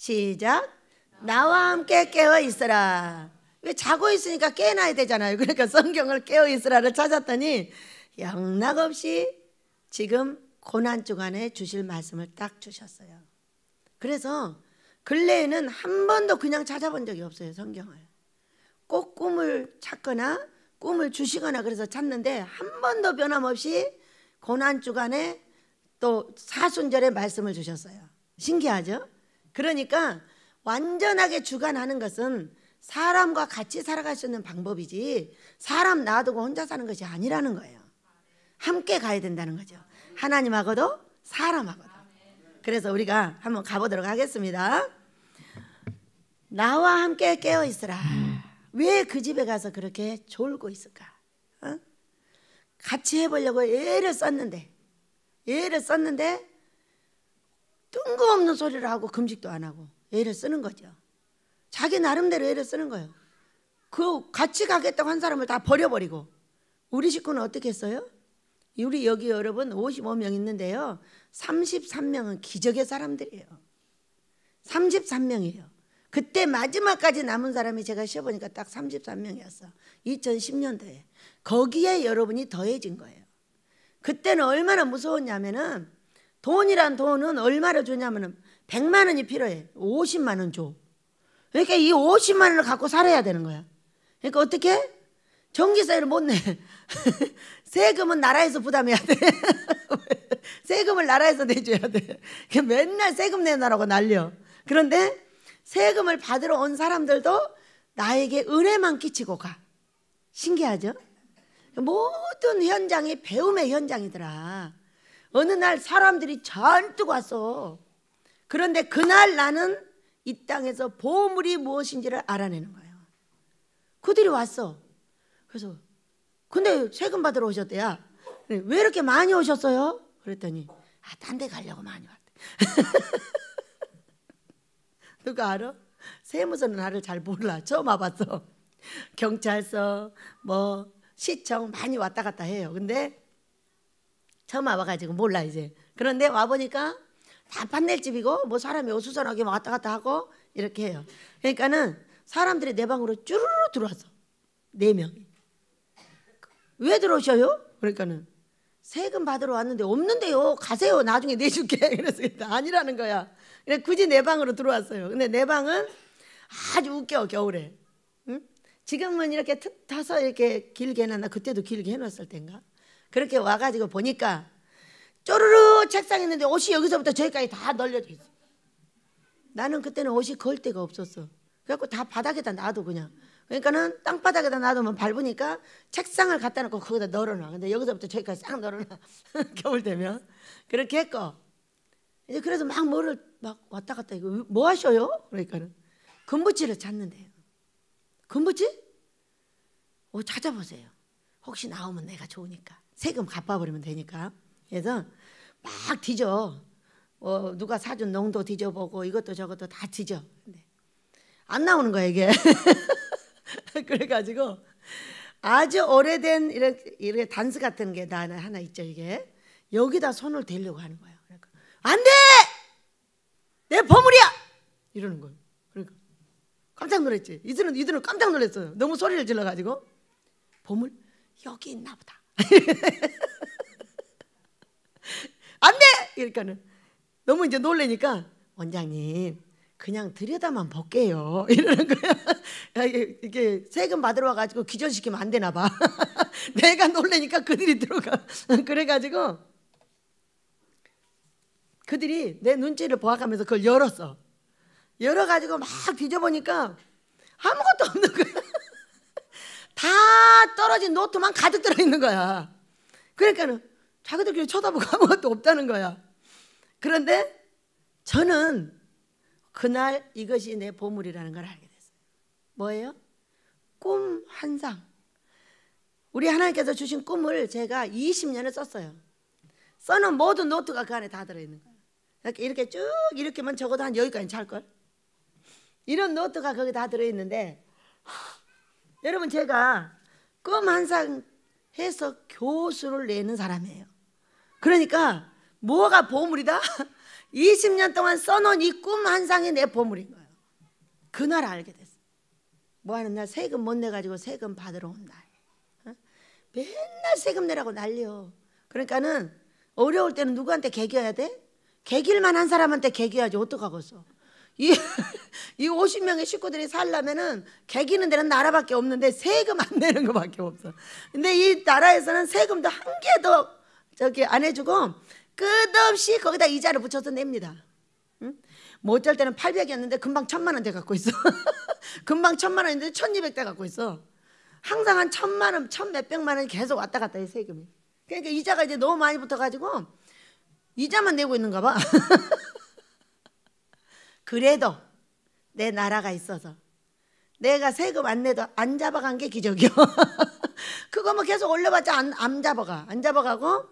시작. 나와 함께 깨어 있으라. 왜 자고 있으니까 깨어나야 되잖아요. 그러니까 성경을 깨어 있으라를 찾았더니 영락없이 지금 고난 주간에 주실 말씀을 딱 주셨어요. 그래서 근래에는 한 번도 그냥 찾아본 적이 없어요. 성경을 꼭 꿈을 찾거나 꿈을 주시거나 그래서 찾는데 한 번도 변함없이 고난 주간에 또 사순절에 말씀을 주셨어요. 신기하죠? 그러니까 완전하게 주관하는 것은 사람과 같이 살아갈 수 있는 방법이지 사람 놔두고 혼자 사는 것이 아니라는 거예요. 함께 가야 된다는 거죠. 하나님하고도 사람하고도. 그래서 우리가 한번 가보도록 하겠습니다. 나와 함께 깨어 있으라. 왜 그 집에 가서 그렇게 졸고 있을까? 같이 해보려고 애를 썼는데 뜬금없는 소리를 하고 금식도 안 하고 애를 쓰는 거죠. 자기 나름대로 애를 쓰는 거예요. 그 같이 가겠다고 한 사람을 다 버려버리고. 우리 식구는 어떻게 했어요? 우리 여기 여러분 55명 있는데요, 33명은 기적의 사람들이에요. 33명이에요. 그때 마지막까지 남은 사람이 제가 쉬어보니까 딱 33명이었어. 2010년도에. 거기에 여러분이 더해진 거예요. 그때는 얼마나 무서웠냐면은 돈이란 돈은 얼마를 주냐면은 100만 원이 필요해. 50만 원 줘. 그러니까 이 50만 원을 갖고 살아야 되는 거야. 그러니까 어떻게? 전기세를 못 내. 세금은 나라에서 부담해야 돼. 세금을 나라에서 내줘야 돼. 맨날 세금 내놔라고 난려. 그런데 세금을 받으러 온 사람들도 나에게 은혜만 끼치고 가. 신기하죠? 모든 현장이 배움의 현장이더라. 어느 날 사람들이 잔뜩 왔어. 그런데 그날 나는 이 땅에서 보물이 무엇인지를 알아내는 거예요. 그들이 왔어. 그래서 근데 세금 받으러 오셨대야. 왜 이렇게 많이 오셨어요? 그랬더니 딴 데 가려고 많이 왔대. 누가 알아? 세무서는 나를 잘 몰라. 처음 와봤어. 경찰서 뭐 시청 많이 왔다 갔다 해요. 근데 처음 와봐가지고 몰라 이제. 그런데 와보니까 다 판넬집이고 뭐 사람이 어수선하게 왔다 갔다 하고 이렇게 해요. 그러니까는 사람들이 내 방으로 쭈르르 들어왔어. 4명이. 왜 들어오셔요? 그러니까는 세금 받으러 왔는데 없는데요. 가세요. 나중에 내줄게. 그래서 아니라는 거야. 그래서 굳이 내 방으로 들어왔어요. 근데 내 방은 아주 웃겨 겨울에. 응? 지금은 이렇게 타서 이렇게 길게 해놨나? 그때도 길게 해놨을 때인가? 그렇게 와가지고 보니까 쪼르르 책상 있는데 옷이 여기서부터 저기까지 다 널려져 있어. 나는 그때는 옷이 걸 데가 없었어. 그래갖고 다 바닥에다 놔둬 그냥. 그러니까는 땅바닥에다 놔두면 밟으니까 책상을 갖다 놓고 거기다 널어놔. 근데 여기서부터 저기까지 싹 널어놔. 겨울 되면. 그렇게 했고. 이제 그래서 막 뭐를 막 왔다 갔다 이거 뭐 하셔요? 그러니까는 금붙이를 찾는데요. 금붙이? 찾아보세요. 혹시 나오면 내가 좋으니까. 세금 갚아버리면 되니까. 그래서 막 뒤져. 누가 사준 농도 뒤져보고 이것도 저것도 다 뒤져. 근데 안 나오는 거야 이게. 그래가지고 아주 오래된 이렇게 단스 같은 게 하나 있죠 이게. 여기다 손을 대려고 하는 거예요. 그러니까 안 돼! 내 보물이야! 이러는 거예요. 그러니까 깜짝 놀랐지. 이들은 깜짝 놀랐어요. 너무 소리를 질러가지고. 보물? 여기 있나 보다. 안 돼! 그러니까는 너무 이제 놀라니까 원장님 그냥 들여다만 볼게요. 이러는 거야. 이게 세금 받으러 와가지고 기절시키면 안 되나 봐. 내가 놀라니까 그들이 들어가. 그래가지고 그들이 내 눈치를 보아가면서 그걸 열었어. 열어가지고 막 뒤져보니까 아무것도 없는 거야. 다 떨어진 노트만 가득 들어있는 거야. 그러니까는 자기들끼리 쳐다보고 아무것도 없다는 거야. 그런데 저는 그날 이것이 내 보물이라는 걸 알게 됐어요. 뭐예요? 꿈 한 상. 우리 하나님께서 주신 꿈을 제가 20년을 썼어요. 써놓은 모든 노트가 그 안에 다 들어있는 거예요. 이렇게 쭉 이렇게만 적어도 한 여기까지 찰걸. 이런 노트가 거기 다 들어있는데 여러분 제가 꿈 한 상 해서 교수를 내는 사람이에요. 그러니까 뭐가 보물이다? 20년 동안 써놓은 이 꿈 한 상이 내 보물인 거예요. 그날 알게 됐어. 뭐 하는 날? 세금 못 내가지고 세금 받으러 온 날. 맨날 세금 내라고 난리요. 그러니까는 어려울 때는 누구한테 개겨야 돼? 개길만 한 사람한테 개겨야지. 어떡하겠어. 이 50명의 식구들이 살려면은 개기는 데는 나라밖에 없는데 세금 안 내는 거밖에 없어. 근데 이 나라에서는 세금도 한 개도 저기 안 해주고 끝없이 거기다 이자를 붙여서 냅니다. 응? 뭐 어쩔 때는 800이었는데 금방 1000만 원 돼 갖고 있어. 금방 1000만 원인데 1200 돼 갖고 있어. 항상 한 1000만 원, 1000몇백만 원이 계속 왔다 갔다 해, 세금이. 그러니까 이자가 이제 너무 많이 붙어가지고 이자만 내고 있는가 봐. 그래도 내 나라가 있어서 내가 세금 안 내도 안 잡아간 게 기적이요. 그거 뭐 계속 올려봤자 안 잡아가. 안 잡아가고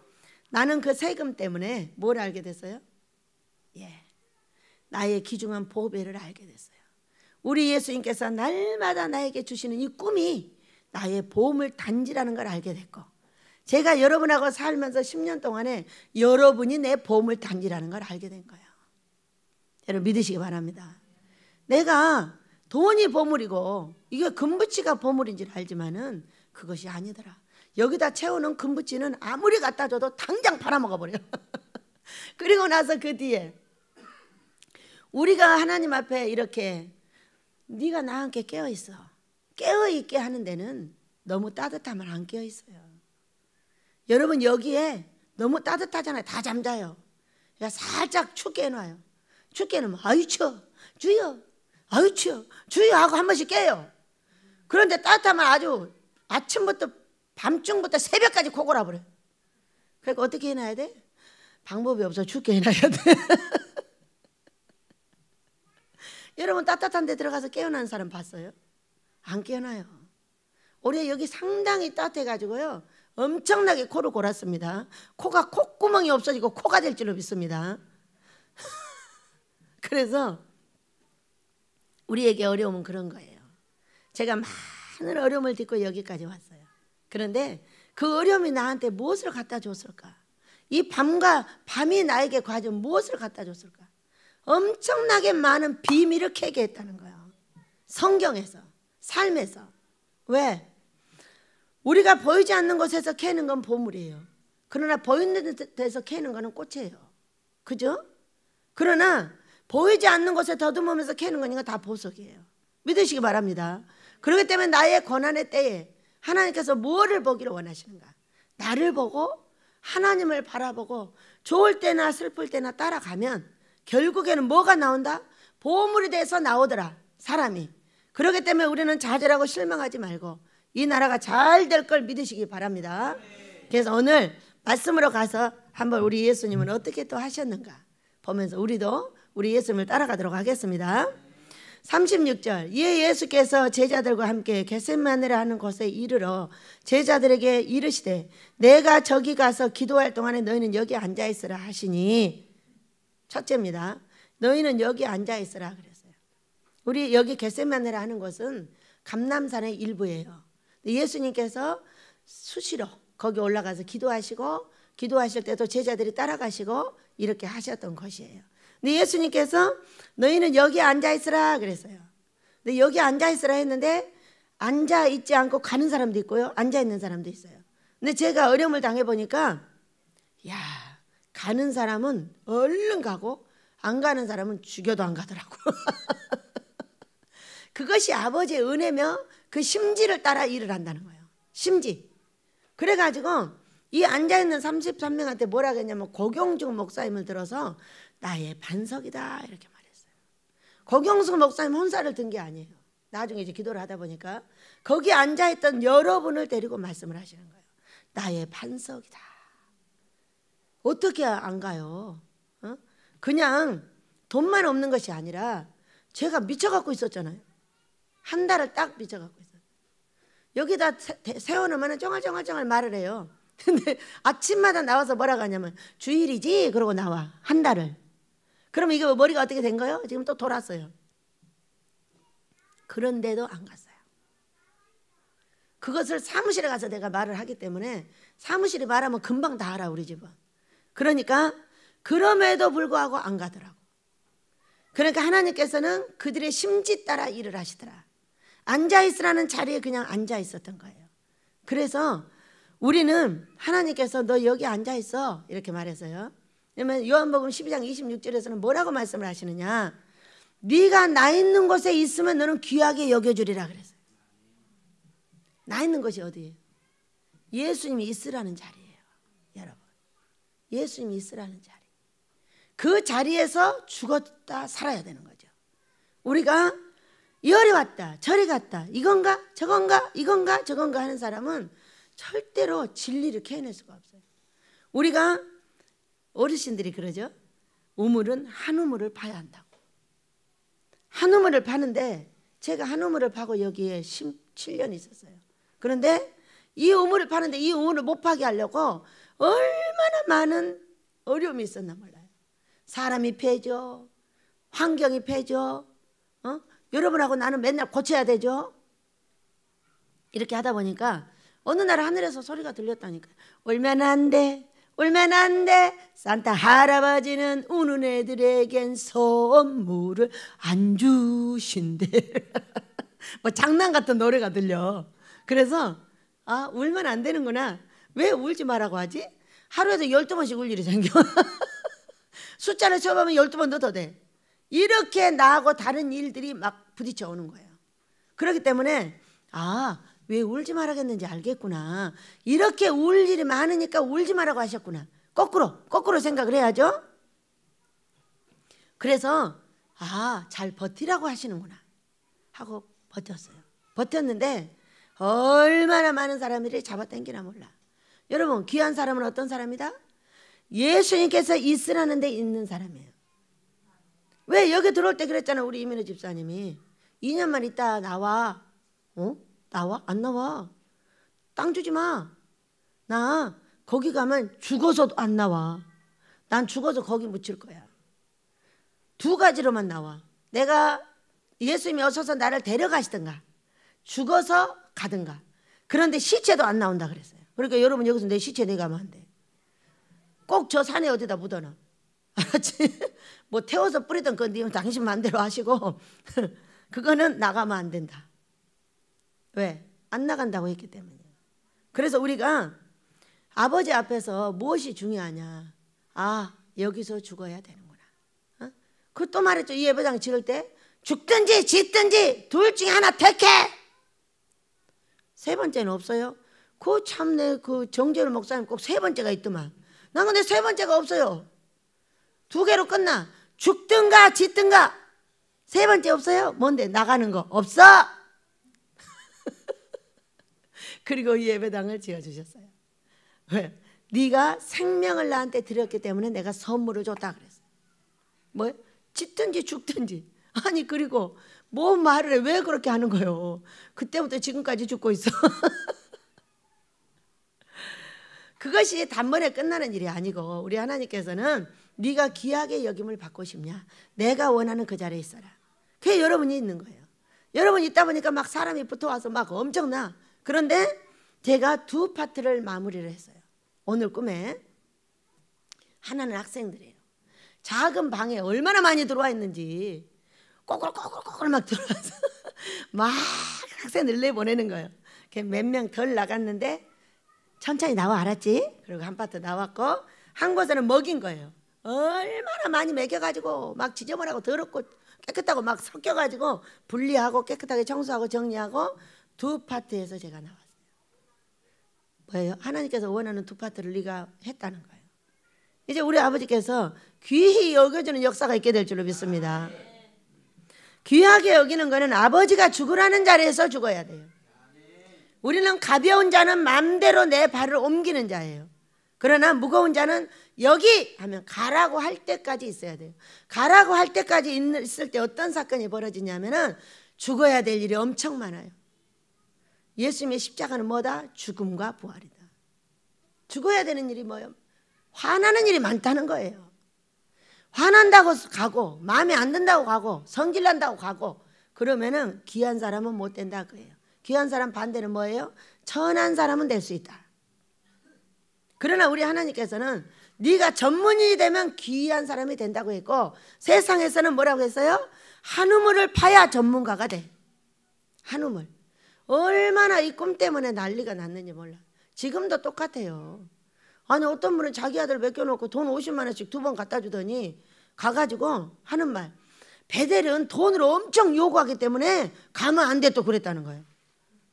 나는 그 세금 때문에 뭘 알게 됐어요? 예, 나의 귀중한 보배를 알게 됐어요. 우리 예수님께서 날마다 나에게 주시는 이 꿈이 나의 보물 단지라는 걸 알게 됐고, 제가 여러분하고 살면서 10년 동안에 여러분이 내 보물 단지라는 걸 알게 된 거예요. 여러분 믿으시기 바랍니다. 내가 돈이 보물이고 이게 금붙이가 보물인 줄 알지만은 그것이 아니더라. 여기다 채우는 금붙이는 아무리 갖다 줘도 당장 팔아먹어 버려. 그리고 나서 그 뒤에 우리가 하나님 앞에 이렇게 네가 나와 함께 깨어있어. 깨어있게 하는 데는 너무 따뜻하면 안 깨어있어요. 여러분 여기에 너무 따뜻하잖아요. 다 잠자요. 그러니까 살짝 춥게 해놔요. 춥게 해놓으면 아유 추워 주여, 아유 추워 주여 하고 한 번씩 깨요. 그런데 따뜻하면 아주 아침부터 밤중부터 새벽까지 코골아 버려요. 그러니까 어떻게 해놔야 돼? 방법이 없어. 춥게 해놔야 돼. 여러분 따뜻한 데 들어가서 깨어나는 사람 봤어요? 안 깨어나요. 올해 여기 상당히 따뜻해가지고요 엄청나게 코를 골았습니다. 코가 콧구멍이 없어지고 코가 될 줄로 믿습니다. 그래서 우리에게 어려움은 그런 거예요. 제가 많은 어려움을 딛고 여기까지 왔어요. 그런데 그 어려움이 나한테 무엇을 갖다 줬을까? 이 밤이 나에게 과연 무엇을 갖다 줬을까? 엄청나게 많은 비밀을 캐게 했다는 거예요. 성경에서, 삶에서. 왜? 우리가 보이지 않는 곳에서 캐는 건 보물이에요. 그러나 보이는 데서 캐는 거는 꽃이에요. 그죠? 그러나 보이지 않는 곳에 더듬으면서 캐는 거니까 다 보석이에요. 믿으시기 바랍니다. 그렇기 때문에 나의 고난의 때에 하나님께서 무엇을 보기를 원하시는가? 나를 보고 하나님을 바라보고 좋을 때나 슬플 때나 따라가면 결국에는 뭐가 나온다? 보물이 돼서 나오더라, 사람이. 그렇기 때문에 우리는 좌절하고 실망하지 말고 이 나라가 잘 될 걸 믿으시기 바랍니다. 그래서 오늘 말씀으로 가서 한번 우리 예수님은 어떻게 또 하셨는가 보면서 우리도 우리 예수님을 따라가도록 하겠습니다. 36절, 이에 예수께서 제자들과 함께 겟세마네라 하는 곳에 이르러 제자들에게 이르시되 내가 저기 가서 기도할 동안에 너희는 여기 앉아있으라 하시니, 첫째입니다. 너희는 여기 앉아있으라 그랬어요. 우리 여기 겟세마네라 하는 곳은 감람산의 일부예요. 예수님께서 수시로 거기 올라가서 기도하시고 기도하실 때도 제자들이 따라가시고 이렇게 하셨던 것이에요. 근데 예수님께서 너희는 여기 앉아있으라 그랬어요. 근데 여기 앉아있으라 했는데 앉아있지 않고 가는 사람도 있고요, 앉아있는 사람도 있어요. 근데 제가 어려움을 당해보니까 야, 가는 사람은 얼른 가고 안 가는 사람은 죽여도 안 가더라고. 그것이 아버지의 은혜며 그 심지를 따라 일을 한다는 거예요. 심지. 그래가지고 이 앉아있는 33명한테 뭐라 그랬냐면 고경중 목사님을 들어서 나의 반석이다 이렇게 말했어요. 고경중 목사님 혼사를 든 게 아니에요. 나중에 이제 기도를 하다 보니까 거기 앉아있던 여러분을 데리고 말씀을 하시는 거예요. 나의 반석이다. 어떻게 안 가요? 그냥 돈만 없는 것이 아니라 제가 미쳐갖고 있었잖아요. 한 달을 딱 미쳐갖고 있어요. 여기다 세워놓으면 쫑알쫑알쫑알 말을 해요. 근데 아침마다 나와서 뭐라고 하냐면 주일이지 그러고 나와, 한 달을. 그러면 이게 머리가 어떻게 된 거예요? 지금 또 돌았어요. 그런데도 안 갔어요. 그것을 사무실에 가서 내가 말을 하기 때문에 사무실이 말하면 금방 다 알아, 우리 집은. 그러니까 그럼에도 불구하고 안 가더라고. 그러니까 하나님께서는 그들의 심지 따라 일을 하시더라. 앉아있으라는 자리에 그냥 앉아있었던 거예요. 그래서 우리는 하나님께서 너 여기 앉아있어 이렇게 말했어요. 그러면 요한복음 12장 26절에서는 뭐라고 말씀을 하시느냐, 네가 나 있는 곳에 있으면 너는 귀하게 여겨주리라 그랬어요. 나 있는 곳이 어디예요? 예수님이 있으라는 자리예요. 여러분, 예수님이 있으라는 자리. 그 자리에서 죽었다 살아야 되는 거죠. 우리가 이리 왔다 저리 갔다 이건가 저건가 이건가 저건가 하는 사람은 절대로 진리를 캐낼 수가 없어요. 우리가 어르신들이 그러죠. 우물은 한 우물을 파야 한다고. 한 우물을 파는데 제가 한 우물을 파고 여기에 17년 있었어요. 그런데 이 우물을 파는데 이 우물을 못 파게 하려고 얼마나 많은 어려움이 있었나 몰라요. 사람이 패죠. 환경이 패죠. 여러분하고 나는 맨날 고쳐야 되죠. 이렇게 하다 보니까 어느 날 하늘에서 소리가 들렸다니까요. 울면 안 돼. 울면 안 돼. 산타 할아버지는 우는 애들에겐 선물을 안 주신대. 뭐 장난 같은 노래가 들려. 그래서 아, 울면 안 되는구나. 왜 울지 말라고 하지? 하루에도 12번씩 울 일이 생겨. 숫자를 쳐보면 12번 더 돼. 이렇게 나하고 다른 일들이 막 부딪혀 오는 거예요. 그렇기 때문에 아, 왜 울지 말아야겠는지 알겠구나. 이렇게 울 일이 많으니까 울지 말라고 하셨구나. 거꾸로 생각을 해야죠. 그래서 아, 잘 버티라고 하시는구나 하고 버텼어요. 버텼는데 얼마나 많은 사람들이 잡아당기나 몰라. 여러분, 귀한 사람은 어떤 사람이다? 예수님께서 있으라는 데 있는 사람이에요. 왜 여기 들어올 때 그랬잖아. 우리 이민호 집사님이 2년만 있다 나와. 나와? 안 나와. 땅 주지 마. 나 거기 가면 죽어서도 안 나와. 난 죽어서 거기 묻힐 거야. 두 가지로만 나와. 내가 예수님이 오셔서 나를 데려가시든가 죽어서 가든가. 그런데 시체도 안 나온다 그랬어요. 그러니까 여러분, 여기서 내 시체 내가면 안 돼. 꼭 저 산에 어디다 묻어놔. 알았지? 뭐 태워서 뿌리던 건 당신 마음대로 하시고 그거는 나가면 안 된다. 왜? 안 나간다고 했기 때문이에요. 그래서 우리가 아버지 앞에서 무엇이 중요하냐. 아, 여기서 죽어야 되는구나. 그 또 말했죠. 이 예배당 지을 때 죽든지 짓든지 둘 중에 하나 택해. 세 번째는 없어요. 그 참내 그 정재열 목사님 꼭 세 번째가 있더만. 난 근데 세 번째가 없어요. 두 개로 끝나. 죽든가 짓든가. 세 번째 없어요. 뭔데? 나가는 거 없어. 그리고 이 예배당을 지어주셨어요. 왜? 네가 생명을 나한테 드렸기 때문에 내가 선물을 줬다 그랬어요. 뭐? 짓든지 죽든지. 아니, 그리고 뭐 말을 해. 왜 그렇게 하는 거예요? 그때부터 지금까지 죽고 있어. 그것이 단번에 끝나는 일이 아니고 우리 하나님께서는 네가 귀하게 여김을 받고 싶냐? 내가 원하는 그 자리에 있어라. 그게 여러분이 있는 거예요. 여러분이 있다 보니까 막 사람이 붙어와서 막 엄청나. 그런데 제가 두 파트를 마무리를 했어요. 오늘 꿈에 하나는 학생들이에요. 작은 방에 얼마나 많이 들어와 있는지 꼬글꼬글꼬글 막 들어와서 막 학생들 내보내는 거예요. 몇 명 덜 나갔는데 천천히 나와, 알았지? 그리고 한 파트 나왔고 한 곳에는 먹인 거예요. 얼마나 많이 먹여가지고 막 지저분하고 더럽고 깨끗하고 막 섞여가지고 분리하고 깨끗하게 청소하고 정리하고 두 파트에서 제가 나왔어요. 뭐예요? 하나님께서 원하는 두 파트를 네가 했다는 거예요. 이제 우리 아버지께서 귀히 여겨주는 역사가 있게 될 줄로 믿습니다. 귀하게 여기는 거는 아버지가 죽으라는 자리에서 죽어야 돼요. 우리는 가벼운 자는 마음대로 내 발을 옮기는 자예요. 그러나 무거운 자는 여기 하면 가라고 할 때까지 있어야 돼요. 가라고 할 때까지 있을 때 어떤 사건이 벌어지냐면은 죽어야 될 일이 엄청 많아요. 예수님의 십자가는 뭐다? 죽음과 부활이다. 죽어야 되는 일이 뭐예요? 화나는 일이 많다는 거예요. 화난다고 가고 마음에 안 든다고 가고 성질난다고 가고 그러면은 귀한 사람은 못 된다 그래요. 귀한 사람 반대는 뭐예요? 천한 사람은 될 수 있다. 그러나 우리 하나님께서는 네가 전문인이 되면 귀한 사람이 된다고 했고, 세상에서는 뭐라고 했어요? 한 우물을 파야 전문가가 돼. 한 우물. 얼마나 이 꿈 때문에 난리가 났는지 몰라. 지금도 똑같아요. 아니 어떤 분은 자기 아들 맡겨놓고 돈 50만 원씩 2번 갖다 주더니 가가지고 하는 말, 베델은 돈을 엄청 요구하기 때문에 가면 안 돼 또 그랬다는 거예요.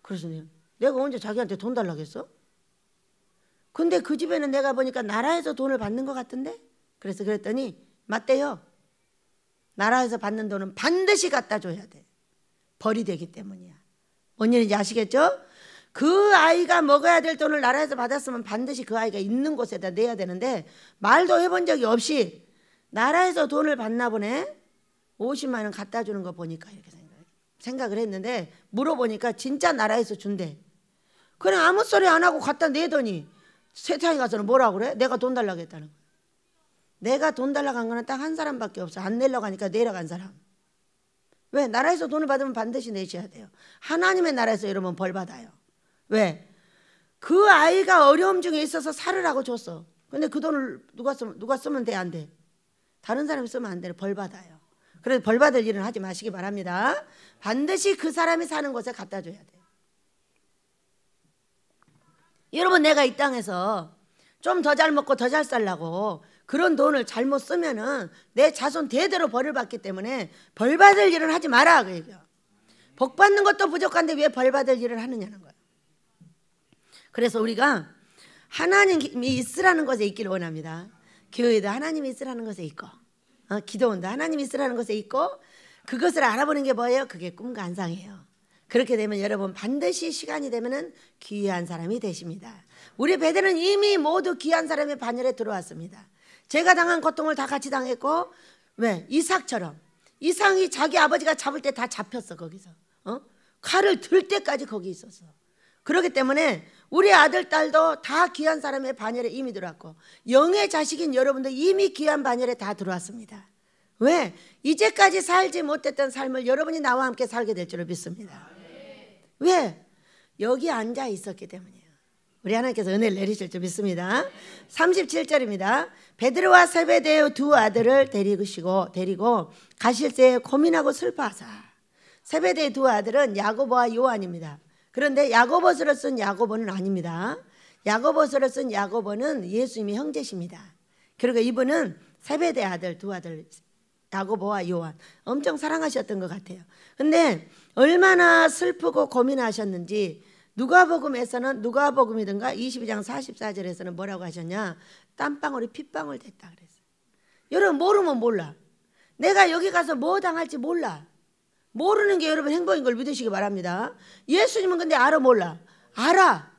그래서 내가 언제 자기한테 돈 달라고 했어? 근데 그 집에는 내가 보니까 나라에서 돈을 받는 것 같은데? 그래서 그랬더니 맞대요. 나라에서 받는 돈은 반드시 갖다 줘야 돼. 벌이 되기 때문이야. 뭔 일인지 아시겠죠? 그 아이가 먹어야 될 돈을 나라에서 받았으면 반드시 그 아이가 있는 곳에다 내야 되는데 말도 해본 적이 없이 나라에서 돈을 받나 보네. 50만 원 갖다 주는 거 보니까 이렇게 생각을 했는데, 물어보니까 진짜 나라에서 준대. 그냥 아무 소리 안 하고 갖다 내더니 세상에 가서는 뭐라고 그래? 내가 돈 달라고 했다는 거야. 내가 돈 달라고 한 거는 딱 한 사람밖에 없어. 안 내려고 하니까 내려간 사람. 왜? 나라에서 돈을 받으면 반드시 내셔야 돼요. 하나님의 나라에서 이러면 벌 받아요. 왜? 그 아이가 어려움 중에 있어서 살으라고 줬어. 근데 그 돈을 누가 쓰면 돼? 안 돼? 다른 사람이 쓰면 안 돼. 벌 받아요. 그래서 벌 받을 일은 하지 마시기 바랍니다. 반드시 그 사람이 사는 곳에 갖다 줘야 돼요. 여러분, 내가 이 땅에서 좀 더 잘 먹고 더 잘 살라고 그런 돈을 잘못 쓰면은 내 자손 대대로 벌을 받기 때문에 벌 받을 일은 하지 마라 그 얘기야. 복 받는 것도 부족한데 왜 벌 받을 일을 하느냐는 거야. 그래서 우리가 하나님이 있으라는 것에 있기를 원합니다. 교회도 하나님이 있으라는 것에 있고, 기도원도 하나님이 있으라는 것에 있고, 그것을 알아보는 게 뭐예요? 그게 꿈과 환상이에요. 그렇게 되면 여러분 반드시 시간이 되면은 귀한 사람이 되십니다. 우리 베델은 이미 모두 귀한 사람의 반열에 들어왔습니다. 제가 당한 고통을 다 같이 당했고, 왜? 이삭처럼. 이삭이 자기 아버지가 잡을 때 다 잡혔어 거기서. 칼을 들 때까지 거기 있었어. 그렇기 때문에 우리 아들 딸도 다 귀한 사람의 반열에 이미 들어왔고, 영의 자식인 여러분도 이미 귀한 반열에 다 들어왔습니다. 왜? 이제까지 살지 못했던 삶을 여러분이 나와 함께 살게 될 줄을 믿습니다. 왜? 여기 앉아 있었기 때문이에요. 우리 하나님께서 은혜를 내리실 줄 믿습니다. 37절입니다. 베드로와 세베대의 두 아들을 데리고 가실 때 고민하고 슬퍼하사. 세베대의 두 아들은 야고보와 요한입니다. 그런데 야고보서를 쓴 야고보는 아닙니다. 야고보서를 쓴 야고보는 예수님의 형제십니다. 그리고 이분은 세베대 아들 두 아들 야고보와 요한 엄청 사랑하셨던 것 같아요. 근데 얼마나 슬프고 고민하셨는지 누가복음에서는, 누가복음이든가 22장 44절에서는 뭐라고 하셨냐? 땀방울이 핏방울 됐다 그랬어요. 여러분 모르면 몰라. 내가 여기 가서 뭐 당할지 몰라. 모르는 게 여러분 행복인 걸 믿으시기 바랍니다. 예수님은 근데 알아 몰라? 알아.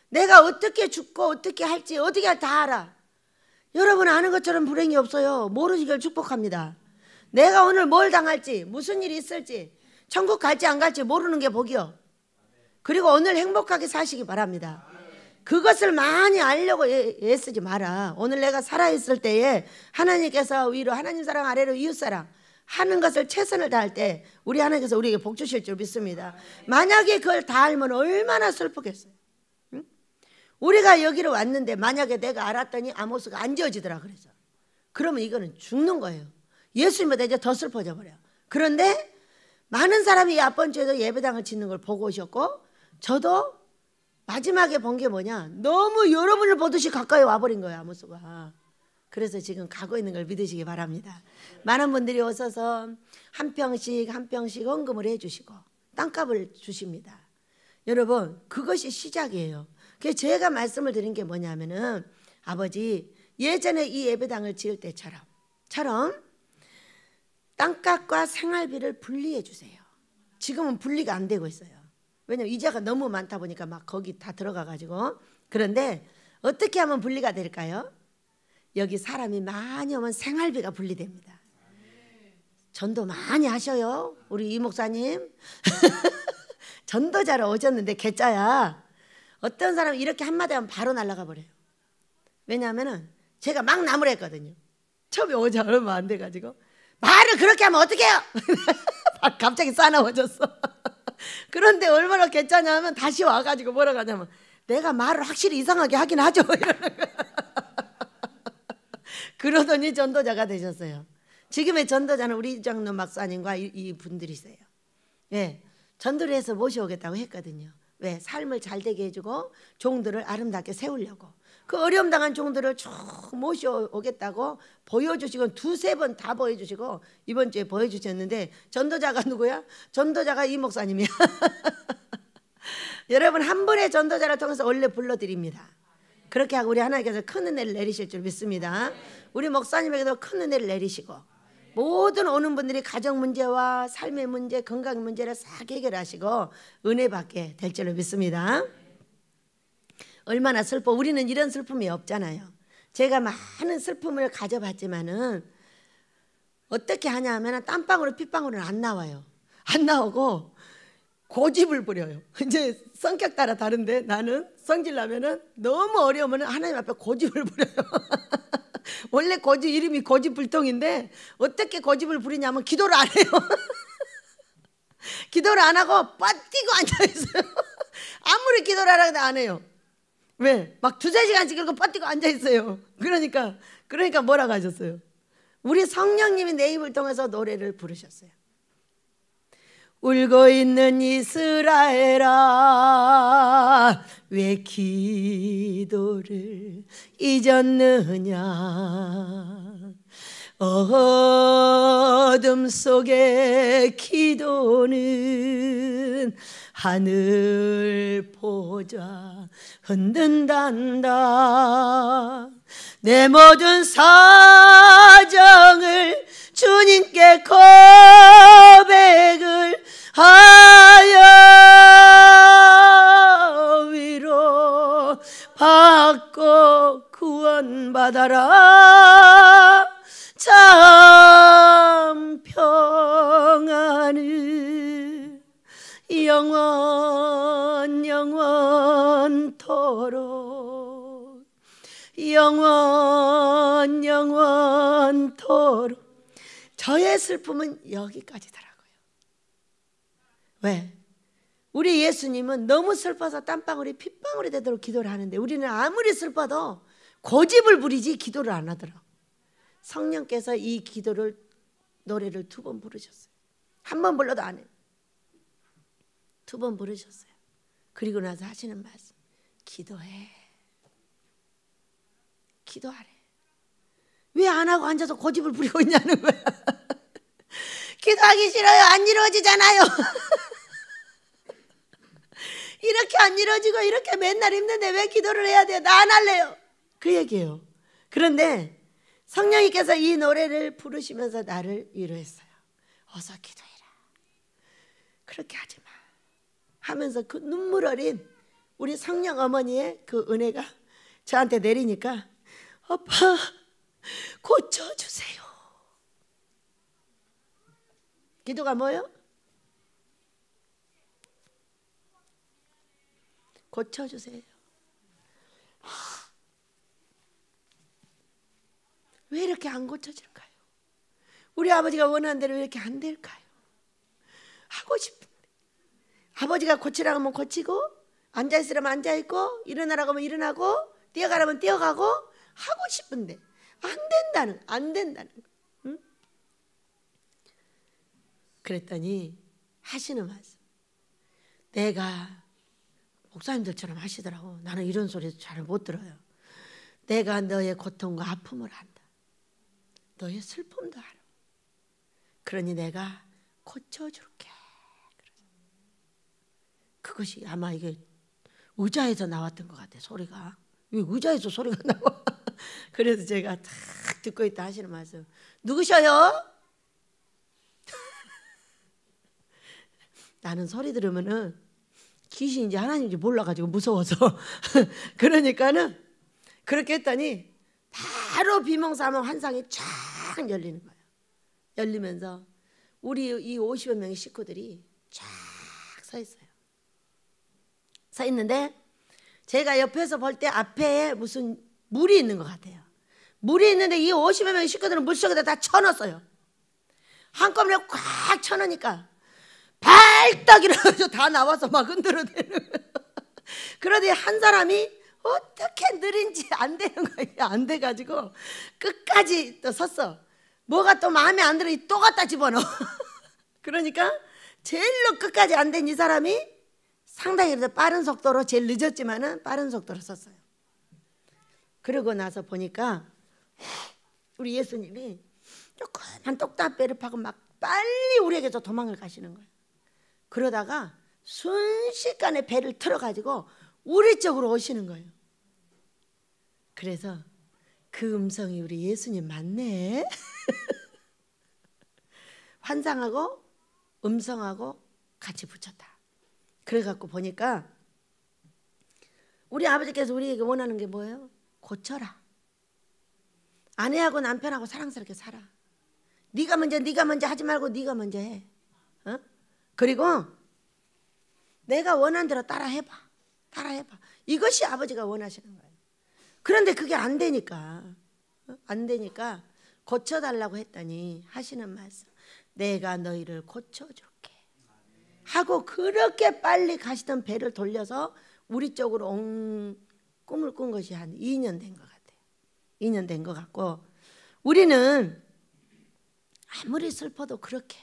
내가 어떻게 죽고 어떻게 할지 어떻게 다 알아. 여러분 아는 것처럼 불행이 없어요. 모르시길 축복합니다. 내가 오늘 뭘 당할지, 무슨 일이 있을지, 천국 갈지 안 갈지 모르는 게 복이요. 그리고 오늘 행복하게 사시기 바랍니다. 그것을 많이 알려고 애쓰지 마라. 오늘 내가 살아있을 때에 하나님께서 위로 하나님 사랑 아래로 이웃 사랑 하는 것을 최선을 다할 때 우리 하나님께서 우리에게 복 주실 줄 믿습니다. 만약에 그걸 다 알면 얼마나 슬프겠어요. 응? 우리가 여기로 왔는데 만약에 내가 알았더니 아모스가 안 지어지더라 그래서, 그러면 이거는 죽는 거예요. 예수님보다 이제 더 슬퍼져 버려요. 그런데 많은 사람이 이 앞번주에도 예배당을 짓는 걸 보고 오셨고, 저도 마지막에 본 게 뭐냐, 너무 여러분을 보듯이 가까이 와버린 거예요 아모스가. 그래서 지금 가고 있는 걸 믿으시기 바랍니다. 많은 분들이 오셔서 한 평씩 헌금을 해주시고 땅값을 주십니다. 여러분 그것이 시작이에요. 그래서 제가 말씀을 드린 게 뭐냐면은, 아버지 예전에 이 예배당을 지을 때처럼 땅값과 생활비를 분리해 주세요. 지금은 분리가 안 되고 있어요. 왜냐면 이자가 너무 많다 보니까 막 거기 다 들어가 가지고. 그런데 어떻게 하면 분리가 될까요? 여기 사람이 많이 오면 생활비가 분리됩니다. 전도 많이 하셔요 우리 이 목사님. 전도자로 오셨는데 개짜야. 어떤 사람은 이렇게 한마디 하면 바로 날아가 버려요. 왜냐하면 제가 막 나무랬거든요. 처음에 오자 얼마 안 돼가지고 말을 그렇게 하면 어떡해요? 갑자기 싸나워졌어. 그런데 얼마나 괜찮냐면 다시 와가지고 뭐라고 하냐면, 내가 말을 확실히 이상하게 하긴 하죠. 이러는 거야. 그러더니 전도자가 되셨어요. 지금의 전도자는 우리 장로 막사님과 이 분들이세요. 예, 전도를 해서 모셔오겠다고 했거든요. 왜? 삶을 잘 되게 해주고 종들을 아름답게 세우려고. 그 어려움 당한 종들을 쭉 모셔오겠다고 보여주시고 두세 번 다 보여주시고 이번 주에 보여주셨는데 전도자가 누구야? 전도자가 이 목사님이야. 여러분 한 분의 전도자를 통해서 원래 불러드립니다. 그렇게 하고 우리 하나님께서 큰 은혜를 내리실 줄 믿습니다. 우리 목사님에게도 큰 은혜를 내리시고 모든 오는 분들이 가정 문제와 삶의 문제, 건강 문제를 싹 해결하시고 은혜 받게 될 줄로 믿습니다. 얼마나 슬퍼. 우리는 이런 슬픔이 없잖아요. 제가 많은 슬픔을 가져봤지만은 어떻게 하냐 하면 땀방울은 핏방울은 안 나와요. 안 나오고 고집을 부려요. 이제 성격 따라 다른데 나는 성질 나면은 너무 어려우면 하나님 앞에 고집을 부려요. 원래 고집 이름이 고집불통인데 어떻게 고집을 부리냐면 기도를 안 해요. 기도를 안 하고 뻗디고 앉아있어요. 아무리 기도를 하라고 안 해요. 왜? 막 두세 시간씩 이렇게 뻗디고 앉아있어요. 그러니까 뭐라고 하셨어요? 우리 성령님이 내 입을 통해서 노래를 부르셨어요. 울고 있는 이스라엘아 왜 기도를 잊었느냐. 어둠 속에 기도는 하늘 보좌 흔든단다. 내 모든 사정을 주님께 고백을 하여 위로 받고 구원받아라. 참 평안을 영원토록 영원토록. 저의 슬픔은 여기까지더라고요. 왜? 우리 예수님은 너무 슬퍼서 땀방울이 핏방울이 되도록 기도를 하는데 우리는 아무리 슬퍼도 고집을 부리지 기도를 안 하더라고요. 성령께서 이 기도를 노래를 2번 부르셨어요. 한 번 불러도 안 해요. 2번 부르셨어요. 그리고 나서 하시는 말씀, 기도해. 기도하래. 왜 안 하고 앉아서 고집을 부리고 있냐는 거야. 기도하기 싫어요. 안 이루어지잖아요. 이렇게 안 이루어지고 이렇게 맨날 힘든데 왜 기도를 해야 돼요? 나 안 할래요. 그 얘기예요. 그런데 성령님께서 이 노래를 부르시면서 나를 위로했어요. 어서 기도해라. 그렇게 하지 마. 하면서 그 눈물 어린 우리 성령 어머니의 그 은혜가 저한테 내리니까 아빠 고쳐주세요. 기도가 뭐예요? 고쳐주세요. 왜 이렇게 안 고쳐질까요? 우리 아버지가 원하는 대로 왜 이렇게 안 될까요? 하고 싶은데 아버지가 고치라고 하면 고치고 앉아있으라면 앉아있고 일어나라고 하면 일어나고 뛰어가라면 뛰어가고 하고 싶은데 안 된다는 거. 응? 그랬더니 하시는 말씀, 내가 목사님들처럼 하시더라고. 나는 이런 소리 잘 못 들어요. 내가 너의 고통과 아픔을 안다. 너의 슬픔도 알아. 그러니 내가 고쳐줄게. 그것이 아마 이게 의자에서 나왔던 것 같아. 소리가. 왜 의자에서 소리가 나와? 그래서 제가 탁 듣고 있다 하시는 말씀, 누구셔요? 나는 소리 들으면은 귀신인지 하나님인지 몰라가지고 무서워서 그러니까는 그렇게 했더니 바로 비몽사몽 환상이 쫙 열리는 거예요. 열리면서 우리 이 50여 명의 식구들이 쫙 서 있어요. 서 있는데 제가 옆에서 볼 때 앞에 무슨 물이 있는 것 같아요. 물이 있는데 이 50여 명의 식구들은 물속에다 다 쳐넣었어요. 한꺼번에 꽉 쳐넣으니까 발딱 일어나서 다 나와서 막 흔들어대는 거예요. 그러더니 한 사람이 어떻게 느린지 안 되는 거야. 안 돼가지고 끝까지 또 섰어. 뭐가 또 마음에 안 들어 또 갖다 집어넣어. 그러니까 제일로 끝까지 안 된 이 사람이 상당히 그래도 빠른 속도로, 제일 늦었지만은 빠른 속도로 섰어요. 그러고 나서 보니까 우리 예수님이 조그만 똑딱배를 파고 막 빨리 우리에게서 도망을 가시는 거예요. 그러다가 순식간에 배를 틀어가지고 우리 쪽으로 오시는 거예요. 그래서 그 음성이 우리 예수님 맞네. 환상하고 음성하고 같이 붙였다. 그래갖고 보니까 우리 아버지께서 우리에게 원하는 게 뭐예요? 고쳐라. 아내하고 남편하고 사랑스럽게 살아. 네가 먼저 하지 말고 네가 먼저 해. 그리고 내가 원하는 대로 따라해봐. 이것이 아버지가 원하시는 거예요. 그런데 그게 안 되니까 고쳐달라고 했더니 하시는 말씀, 내가 너희를 고쳐줄게 하고 그렇게 빨리 가시던 배를 돌려서 우리 쪽으로 꿈을 꾼 것이 한 2년 된 것 같아요. 2년 된 것 같고, 우리는 아무리 슬퍼도 그렇게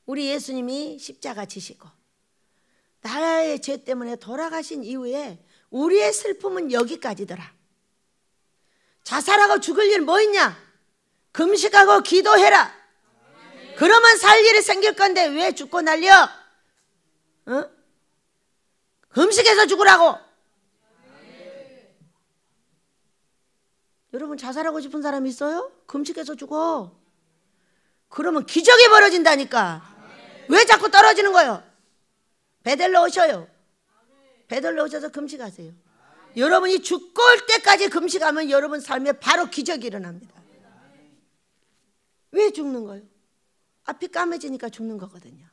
우리 예수님이 십자가 지시고 나의 죄 때문에 돌아가신 이후에 우리의 슬픔은 여기까지더라. 자살하고 죽을 일 뭐 있냐? 금식하고 기도해라. 그러면 살 일이 생길 건데 왜 죽고 난리여? 금식해서 죽으라고. 여러분 자살하고 싶은 사람 있어요? 금식해서 죽어. 그러면 기적이 벌어진다니까. 왜 자꾸 떨어지는 거예요? 베들로 오셔요. 베들로 오셔서 금식하세요. 여러분이 죽고 올 때까지 금식하면 여러분 삶에 바로 기적이 일어납니다. 왜 죽는 거예요? 앞이 까매지니까 죽는 거거든요.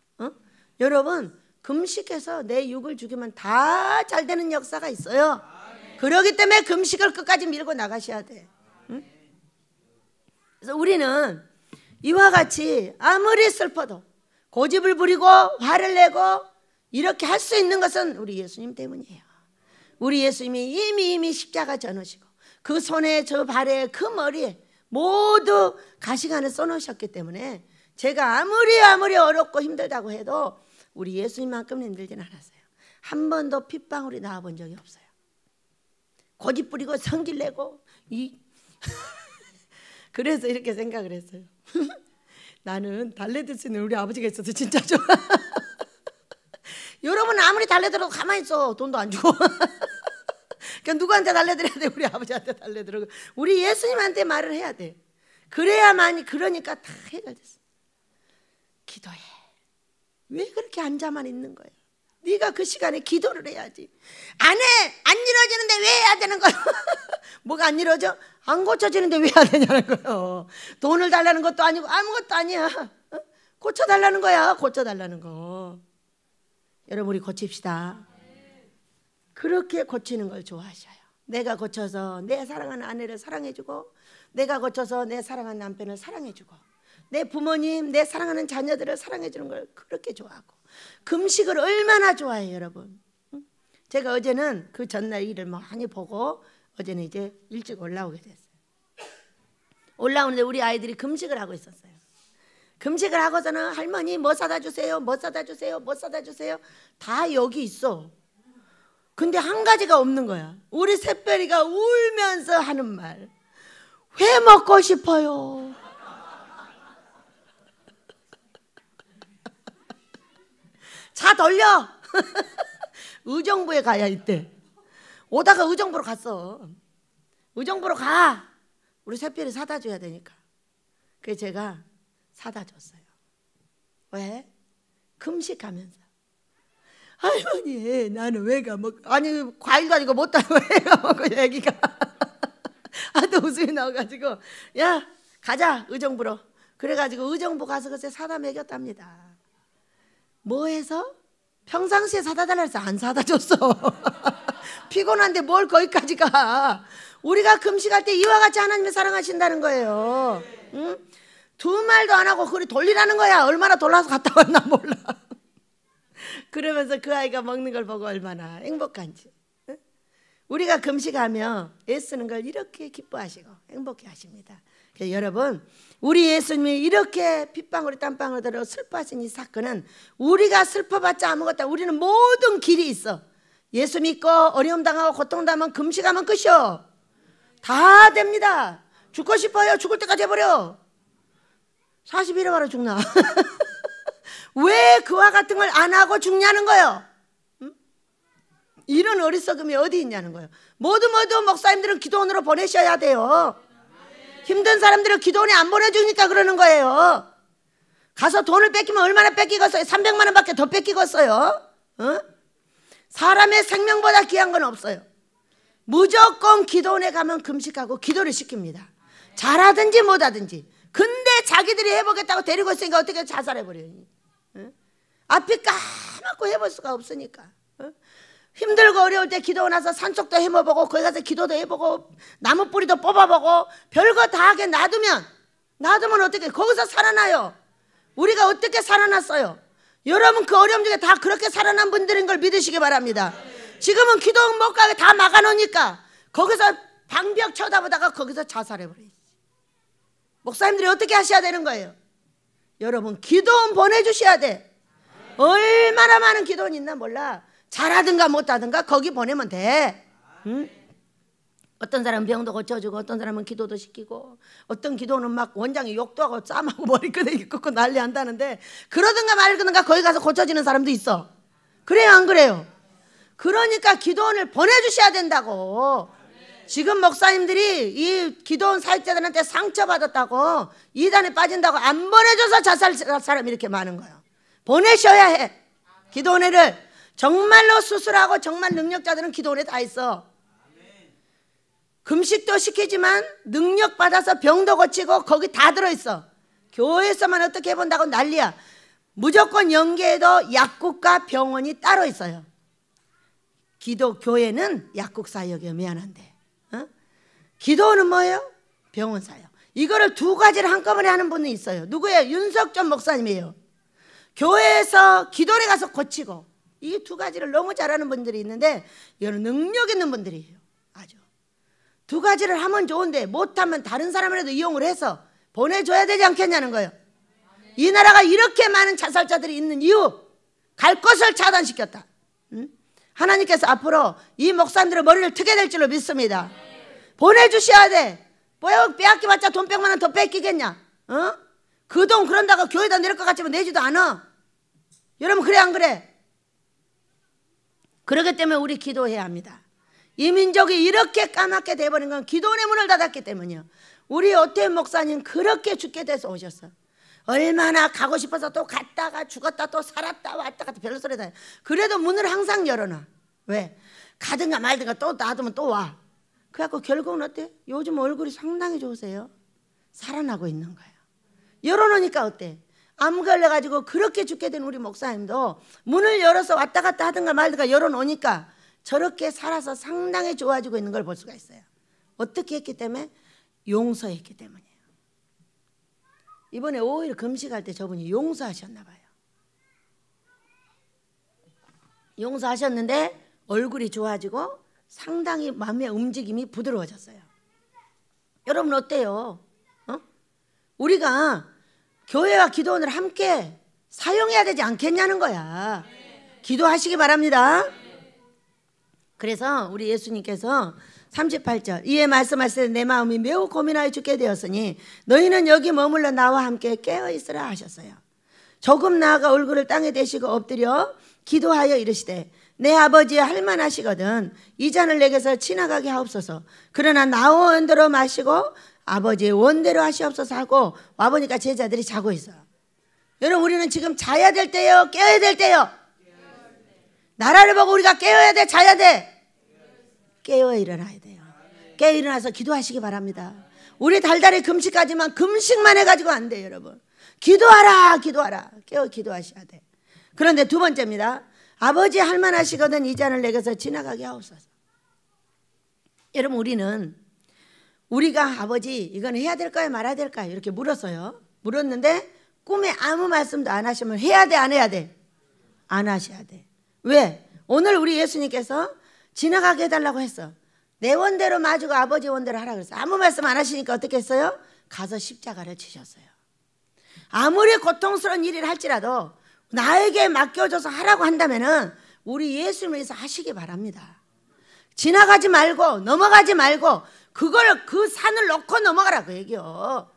여러분 금식해서 내 육을 죽이면 다 잘 되는 역사가 있어요. 그렇기 때문에 금식을 끝까지 밀고 나가셔야 돼. 그래서 우리는 이와 같이 아무리 슬퍼도 고집을 부리고 화를 내고 이렇게 할 수 있는 것은 우리 예수님 때문이에요. 우리 예수님이 이미 십자가 져놓으시고 그 손에 저 발에 그 머리에 모두 가시관을 써놓으셨기 때문에 제가 아무리 어렵고 힘들다고 해도 우리 예수님만큼 힘들진 않았어요. 한 번도 핏방울이 나와본 적이 없어요. 고집 부리고 성질 내고 그래서 이렇게 생각을 했어요. 나는 달래들 수 있는 우리 아버지가 있어서 진짜 좋아. 여러분 아무리 달래들어도 가만히 있어. 돈도 안 주고. 그러니까 누구한테 달래드려야 돼? 우리 아버지한테 달래드리고 우리 예수님한테 말을 해야 돼. 그래야만이, 그러니까 다 해결됐어. 기도해. 왜 그렇게 앉아만 있는 거예요? 네가 그 시간에 기도를 해야지. 안 해! 안 이루어지는데 왜 해야 되는 거예요? 뭐가 안 이루어져? 안 고쳐지는데 왜 해야 되냐는 거예요. 돈을 달라는 것도 아니고 아무것도 아니야. 고쳐달라는 거야. 고쳐달라는 거. 여러분 우리 고칩시다. 그렇게 고치는 걸 좋아하셔요. 내가 고쳐서 내 사랑하는 아내를 사랑해주고, 내가 고쳐서 내 사랑하는 남편을 사랑해주고, 내 부모님, 내 사랑하는 자녀들을 사랑해주는 걸 그렇게 좋아하고, 금식을 얼마나 좋아해요 여러분. 제가 어제는 그 전날 일을 많이 보고 어제는 이제 일찍 올라오게 됐어요. 올라오는데 우리 아이들이 금식을 하고 있었어요. 금식을 하고서는 할머니 뭐 사다 주세요, 뭐 사다 주세요, 뭐 사다 주세요. 다 여기 있어. 근데 한 가지가 없는 거야. 우리 샛별이가 울면서 하는 말, 회 먹고 싶어요. 차 돌려. 의정부에 가야 이때. 오다가 의정부로 갔어. 의정부로 가. 우리 샛별이 사다 줘야 되니까. 그래서 제가 사다 줬어요. 왜? 금식하면서. 할머니 나는 회가 먹, 아니 과일도 아니고 못 따고 회가 먹고 애기가 하도 웃음이 나와가지고 야 가자 의정부로. 그래가지고 의정부 가서 그새 사다 먹였답니다. 뭐 해서? 평상시에 사다 달라 해서 안 사다 줬어. 피곤한데 뭘 거기까지 가. 우리가 금식할 때 이와 같이 하나님을 사랑하신다는 거예요. 응? 두 말도 안 하고 그리 돌리라는 거야. 얼마나 돌아서 갔다 왔나 몰라. 그러면서 그 아이가 먹는 걸 보고 얼마나 행복한지. 응? 우리가 금식하며 애쓰는 걸 이렇게 기뻐하시고 행복해 하십니다. 그래서 여러분, 우리 예수님이 이렇게 핏방울이 땀방울 들어 슬퍼하신 이 사건은 우리가 슬퍼봤자 아무것도, 우리는 모든 길이 있어. 예수 믿고 어려움 당하고 고통 당하면 금식하면 끝이요. 다 됩니다. 죽고 싶어요. 죽을 때까지 해버려. 41회 바로 죽나? 왜 그와 같은 걸 안 하고 죽냐는 거예요. 응? 이런 어리석음이 어디 있냐는 거예요. 모두 목사님들은 기도원으로 보내셔야 돼요. 힘든 사람들은 기도원에 안 보내주니까 그러는 거예요. 가서 돈을 뺏기면 얼마나 뺏기겠어요? 300만 원밖에 더 뺏기겠어요? 어? 사람의 생명보다 귀한 건 없어요. 무조건 기도원에 가면 금식하고 기도를 시킵니다. 잘하든지 못하든지. 근데 자기들이 해보겠다고 데리고 있으니까 어떻게 자살해버려요? 어? 앞이 까맣고 해볼 수가 없으니까. 어? 힘들고 어려울 때 기도원 와서 산속도 해먹어보고 거기 가서 기도도 해보고 나무 뿌리도 뽑아보고 별거 다 하게 놔두면 어떻게 거기서 살아나요? 우리가 어떻게 살아났어요? 여러분 그 어려움 중에 다 그렇게 살아난 분들인 걸 믿으시기 바랍니다. 지금은 기도원 못 가게 다 막아놓으니까 거기서 방벽 쳐다보다가 거기서 자살해버려요. 목사님들이 어떻게 하셔야 되는 거예요? 여러분 기도원 보내주셔야 돼. 얼마나 많은 기도원 있나 몰라. 잘하든가 못하든가 거기 보내면 돼. 응? 어떤 사람은 병도 고쳐주고 어떤 사람은 기도도 시키고 어떤 기도는 막 원장이 욕도 하고 쌈하고 머리끄댕이 꺾고 난리 한다는데 그러든가 말든가 거기 가서 고쳐지는 사람도 있어. 그래요 안 그래요? 그러니까 기도원을 보내주셔야 된다고. 지금 목사님들이 이 기도원 사역자들한테 상처받았다고 이단에 빠진다고 안 보내줘서 자살할 사람이 이렇게 많은 거예요. 보내셔야 해. 기도원회를 정말로 수술하고 정말 능력자들은 기도원에 다 있어. 금식도 시키지만 능력 받아서 병도 고치고 거기 다 들어있어. 교회에서만 어떻게 해본다고 난리야. 무조건 연계에도 약국과 병원이 따로 있어요. 교회는 약국 사역이에요. 미안한데. 어? 기도원은 뭐예요? 병원 사역. 이거를 두 가지를 한꺼번에 하는 분이 있어요. 누구예요? 윤석전 목사님이에요. 교회에서 기도원에 가서 고치고 이 두 가지를 너무 잘하는 분들이 있는데 이거는 능력 있는 분들이에요. 아주. 두 가지를 하면 좋은데 못하면 다른 사람이라도 이용을 해서 보내줘야 되지 않겠냐는 거예요. 이 나라가 이렇게 많은 자살자들이 있는 이유, 갈 곳을 차단시켰다. 응? 하나님께서 앞으로 이 목사님들의 머리를 트게 될 줄로 믿습니다. 보내주셔야 돼. 빼앗기봤자 돈 100만 원 더 뺏기겠냐? 어? 그 돈 그런다고 교회에다 내릴 것 같지만 내지도 않아. 여러분 그래 안 그래? 그렇기 때문에 우리 기도해야 합니다. 이 민족이 이렇게 까맣게 돼버린 건 기도원의 문을 닫았기 때문이요. 우리 오태훈 목사님 그렇게 죽게 돼서 오셨어. 얼마나 가고 싶어서 또 갔다가 죽었다 또 살았다 왔다 갔다 별소리 다 해. 그래도 문을 항상 열어놔. 왜? 가든가 말든가 또 놔두면 또 와. 그래갖고 결국은 어때? 요즘 얼굴이 상당히 좋으세요. 살아나고 있는 거예요. 열어놓으니까 어때? 암 걸려가지고 그렇게 죽게 된 우리 목사님도 문을 열어서 왔다 갔다 하든가 말든가 열어놓으니까 저렇게 살아서 상당히 좋아지고 있는 걸 볼 수가 있어요. 어떻게 했기 때문에? 용서했기 때문이에요. 이번에 5일 금식할 때 저분이 용서하셨나 봐요. 용서하셨는데 얼굴이 좋아지고 상당히 마음의 움직임이 부드러워졌어요. 여러분 어때요? 어? 우리가 교회와 기도원을 함께 사용해야 되지 않겠냐는 거야. 기도하시기 바랍니다. 그래서 우리 예수님께서 38절 이에 말씀하시되 내 마음이 매우 고민하여 죽게 되었으니 너희는 여기 머물러 나와 함께 깨어있으라 하셨어요. 조금 나아가 얼굴을 땅에 대시고 엎드려 기도하여 이르시되 내 아버지의 할만하시거든 이 잔을 내게서 지나가게 하옵소서. 그러나 나 원대로 마시고 아버지의 원대로 하시옵소서 하고 와보니까 제자들이 자고 있어요. 여러분 우리는 지금 자야 될 때요 깨어야 될 때요? 나라를 보고 우리가 깨어야 돼 자야 돼? 깨어 일어나야 돼요. 깨어 일어나서 기도하시기 바랍니다. 우리 달달이 금식하지만 금식만 해가지고 안 돼요. 여러분 기도하라 기도하라 깨어 기도하셔야 돼. 그런데 두 번째입니다. 아버지 할만하시거든 이 잔을 내게서 지나가게 하옵소서. 여러분 우리가 아버지 이건 해야 될까요 말아야 될까요 이렇게 물었어요. 물었는데 꿈에 아무 말씀도 안 하시면 해야 돼 안 해야 돼? 안 하셔야 돼. 왜? 오늘 우리 예수님께서 지나가게 해달라고 했어. 내 원대로 마주고 아버지 원대로 하라 그랬어. 아무 말씀 안 하시니까 어떻게 했어요? 가서 십자가를 치셨어요. 아무리 고통스러운 일을 할지라도 나에게 맡겨줘서 하라고 한다면은 우리 예수님을 위해서 하시기 바랍니다. 지나가지 말고 넘어가지 말고 그 산을 놓고 넘어가라 그 얘기요.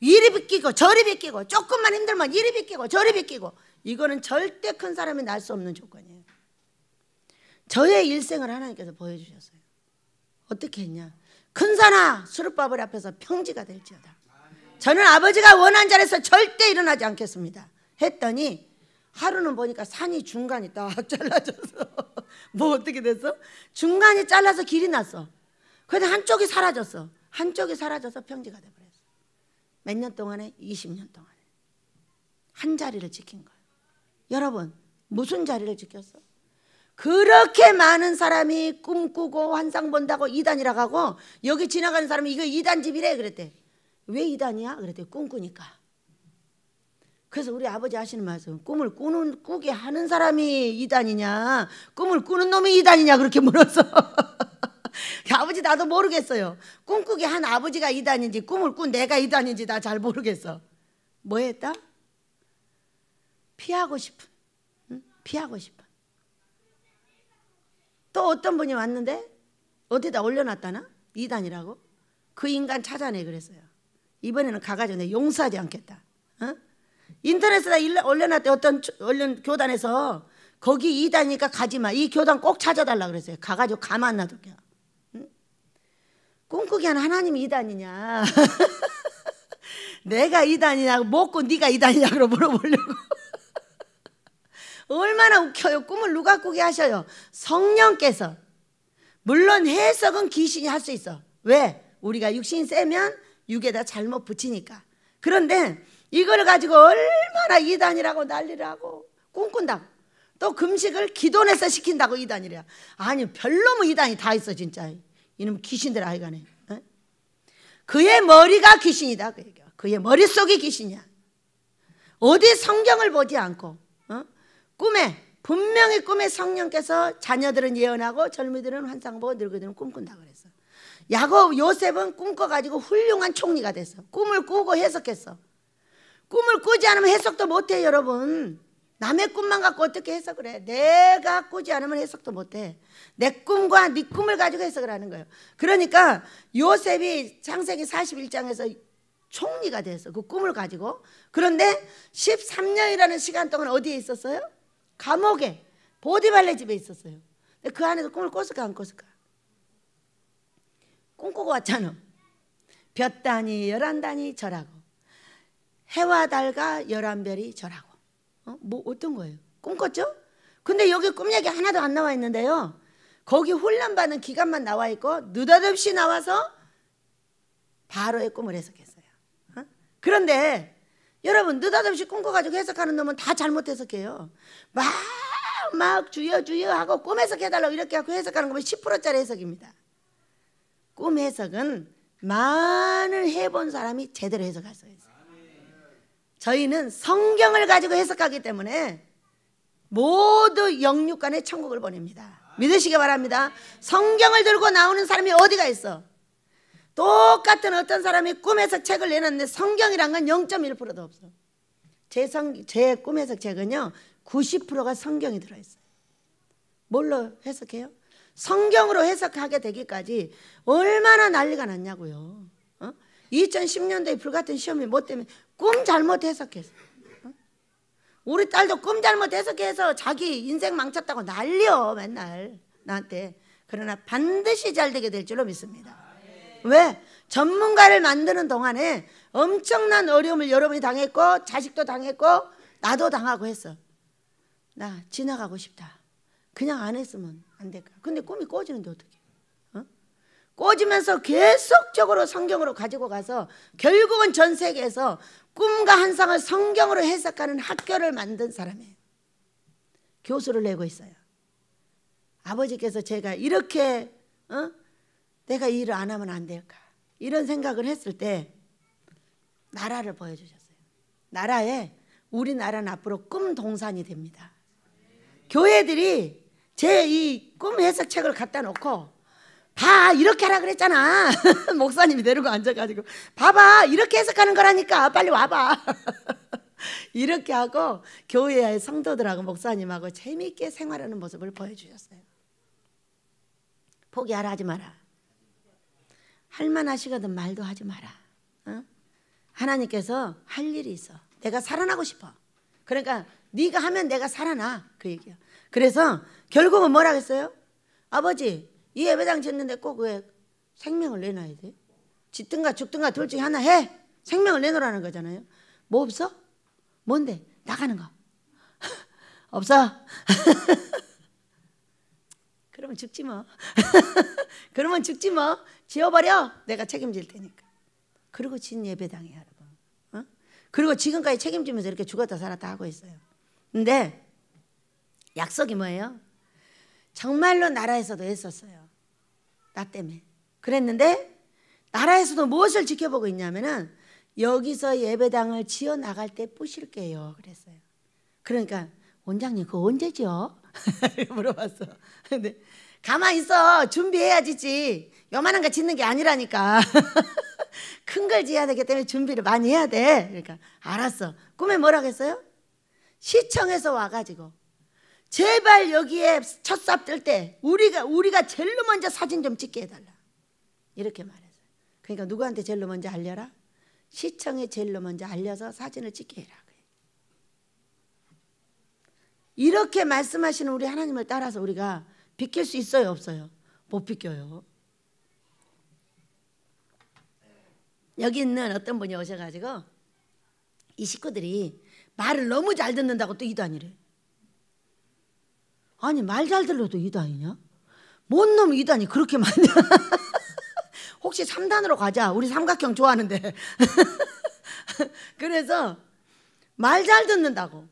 이리 비끼고 저리 비끼고 조금만 힘들면 이리 비끼고 저리 비끼고 이거는 절대 큰 사람이 날 수 없는 조건이에요. 저의 일생을 하나님께서 보여주셨어요. 어떻게 했냐? 큰 산아 수르바벨 앞에서 평지가 될지어다. 저는 아버지가 원한 자리에서 절대 일어나지 않겠습니다 했더니 하루는 보니까 산이 중간이 딱 잘라져서 뭐 어떻게 됐어? 중간이 잘라서 길이 났어. 그런데 한쪽이 사라졌어. 한쪽이 사라져서 평지가 돼버렸어. 몇 년 동안에? 20년 동안에 한 자리를 지킨 거예요. 여러분 무슨 자리를 지켰어? 그렇게 많은 사람이 꿈꾸고 환상 본다고 이단이라고 하고 여기 지나가는 사람이 이거 이단집이래 그랬대. 왜 이단이야? 그랬대. 꿈꾸니까. 그래서 우리 아버지 하시는 말씀, 꿈을 꾸게 하는 사람이 이단이냐 꿈을 꾸는 놈이 이단이냐 그렇게 물었어. 아버지 나도 모르겠어요. 꿈꾸게 한 아버지가 이단인지 꿈을 꾼 내가 이단인지 나 잘 모르겠어. 뭐 했다? 피하고 싶은, 응? 피하고 싶은. 또 어떤 분이 왔는데 어디다 올려놨다나? 이단이라고? 그 인간 찾아내 그랬어요. 이번에는 가가지고 내가 용서하지 않겠다. 어? 인터넷에다 올려놨대. 어떤 교단에서 거기 이단이니까 가지마. 이 교단 꼭 찾아달라 그랬어요. 가가지고 가만 놔둘게요. 응? 꿈꾸게 하는 하나님이 이단이냐 내가 이단이냐고 묻고 네가 이단이냐고 물어보려고. 얼마나 웃겨요. 꿈을 누가 꾸게 하셔요? 성령께서. 물론 해석은 귀신이 할 수 있어. 왜? 우리가 육신이 세면 육에다 잘못 붙이니까. 그런데 이걸 가지고 얼마나 이단이라고 난리를 하고 꿈꾼다고. 또 금식을 기도내서 시킨다고 이단이래요. 아니 별로면 이단이 다 있어 진짜. 이놈 귀신들 아이가네. 어? 그의 머리가 귀신이다 그 얘기야. 그의 머릿속이 귀신이야. 어디 성경을 보지 않고 꿈에 분명히 꿈에 성령께서 자녀들은 예언하고 젊은이들은 환상 보고 늙은이들은 꿈꾼다 그랬어. 야곱 요셉은 꿈꿔가지고 훌륭한 총리가 됐어. 꿈을 꾸고 해석했어. 꿈을 꾸지 않으면 해석도 못해 여러분. 남의 꿈만 갖고 어떻게 해석을 해? 내가 꾸지 않으면 해석도 못해. 내 꿈과 네 꿈을 가지고 해석을 하는 거예요. 그러니까 요셉이 창세기 41장에서 총리가 됐어. 그 꿈을 가지고. 그런데 13년이라는 시간 동안 어디에 있었어요? 감옥에 보디발레 집에 있었어요. 근데 그 안에서 꿈을 꿨을까 안 꿨을까? 꿈꾸고 왔잖아. 볕 단위 11단위 절하고 해와 달과 11별이 절하고. 뭐 어떤 거예요? 꿈꿨죠? 근데 여기 꿈 얘기 하나도 안 나와 있는데요. 거기 훈련받는 기간만 나와 있고 느닷없이 나와서 바로의 꿈을 해석했어요. 그런데 여러분 느닷없이 꿈꿔가지고 해석하는 놈은 다 잘못 해석해요. 막 주여 주여 하고 꿈 해석해달라고 이렇게 하고 해석하는 거면 10%짜리 해석입니다. 꿈 해석은 많은 해본 사람이 제대로 해석할 수 있어요. 저희는 성경을 가지고 해석하기 때문에 모두 영육간의 천국을 보냅니다. 믿으시기 바랍니다. 성경을 들고 나오는 사람이 어디가 있어? 똑같은 어떤 사람이 꿈 해석 책을 내놨는데 성경이란 건 0.1%도 없어. 제 꿈 해석 책은요 90%가 성경이 들어있어요. 뭘로 해석해요? 성경으로 해석하게 되기까지 얼마나 난리가 났냐고요. 2010년도에 불같은 시험이 뭐 때문에 꿈 잘못 해석해서. 우리 딸도 꿈 잘못 해석해서 자기 인생 망쳤다고 난리요 맨날 나한테. 그러나 반드시 잘 되게 될 줄로 믿습니다. 왜? 전문가를 만드는 동안에 엄청난 어려움을 여러분이 당했고 자식도 당했고 나도 당하고 했어. 나 지나가고 싶다. 그냥 안 했으면 안 될까? 근데 꿈이 꿔지는데 어떡해? 꿔지면서 계속적으로 성경으로 가지고 가서 결국은 전 세계에서 꿈과 환상을 성경으로 해석하는 학교를 만든 사람이에요. 교수를 내고 있어요. 아버지께서 제가 이렇게 내가 이 일을 안 하면 안 될까? 이런 생각을 했을 때 나라를 보여주셨어요. 나라에 우리나라는 앞으로 꿈 동산이 됩니다. 교회들이 제 이 꿈 해석책을 갖다 놓고 봐 이렇게 하라 그랬잖아. 목사님이 데리고 앉아가지고 봐봐 이렇게 해석하는 거라니까 빨리 와봐. 이렇게 하고 교회의 성도들하고 목사님하고 재미있게 생활하는 모습을 보여주셨어요. 포기하라 하지 마라. 할만하시거든 말도 하지 마라. 어? 하나님께서 할 일이 있어. 내가 살아나고 싶어. 그러니까 네가 하면 내가 살아나 그 얘기야. 그래서 결국은 뭐라 했어요? 아버지 이 예배당 짓는데 꼭 왜 생명을 내놔야 돼? 짓든가 죽든가 둘 중에 하나 해. 생명을 내놓으라는 거잖아요. 뭐 없어? 뭔데? 나가는 거. 없어? 그러면 죽지 뭐. 그러면 죽지 뭐. 지워버려. 내가 책임질 테니까. 그리고 진 예배당이야 여러분. 어? 그리고 지금까지 책임지면서 이렇게 죽었다 살았다 하고 있어요. 근데 약속이 뭐예요? 정말로 나라에서도 애썼어요. 나 때문에. 그랬는데 나라에서도 무엇을 지켜보고 있냐면은 여기서 예배당을 지어 나갈 때 부실게요. 그랬어요. 그러니까 원장님 그거 언제죠? 물어봤어. 근데 가만히 있어. 준비해야지. 요만한 거 짓는 게 아니라니까. 큰 걸 지어야 되기 때문에 준비를 많이 해야 돼. 그러니까 알았어. 꿈에 뭐라고 했어요? 시청에서 와가지고 제발 여기에 첫 삽 뜰 때 우리가 제일 먼저 사진 좀 찍게 해달라. 이렇게 말했어요. 그러니까 누구한테 제일 먼저 알려라? 시청에 제일 먼저 알려서 사진을 찍게 해라. 이렇게 말씀하시는 우리 하나님을 따라서 우리가 비킬 수 있어요 없어요? 못 비껴요. 여기 있는 어떤 분이 오셔가지고 이 식구들이 말을 너무 잘 듣는다고 또 이단이래. 아니 말 잘 들어도 이단이냐? 뭔 놈 이단이 그렇게 많냐? 혹시 3단으로 가자. 우리 삼각형 좋아하는데. 그래서 말 잘 듣는다고.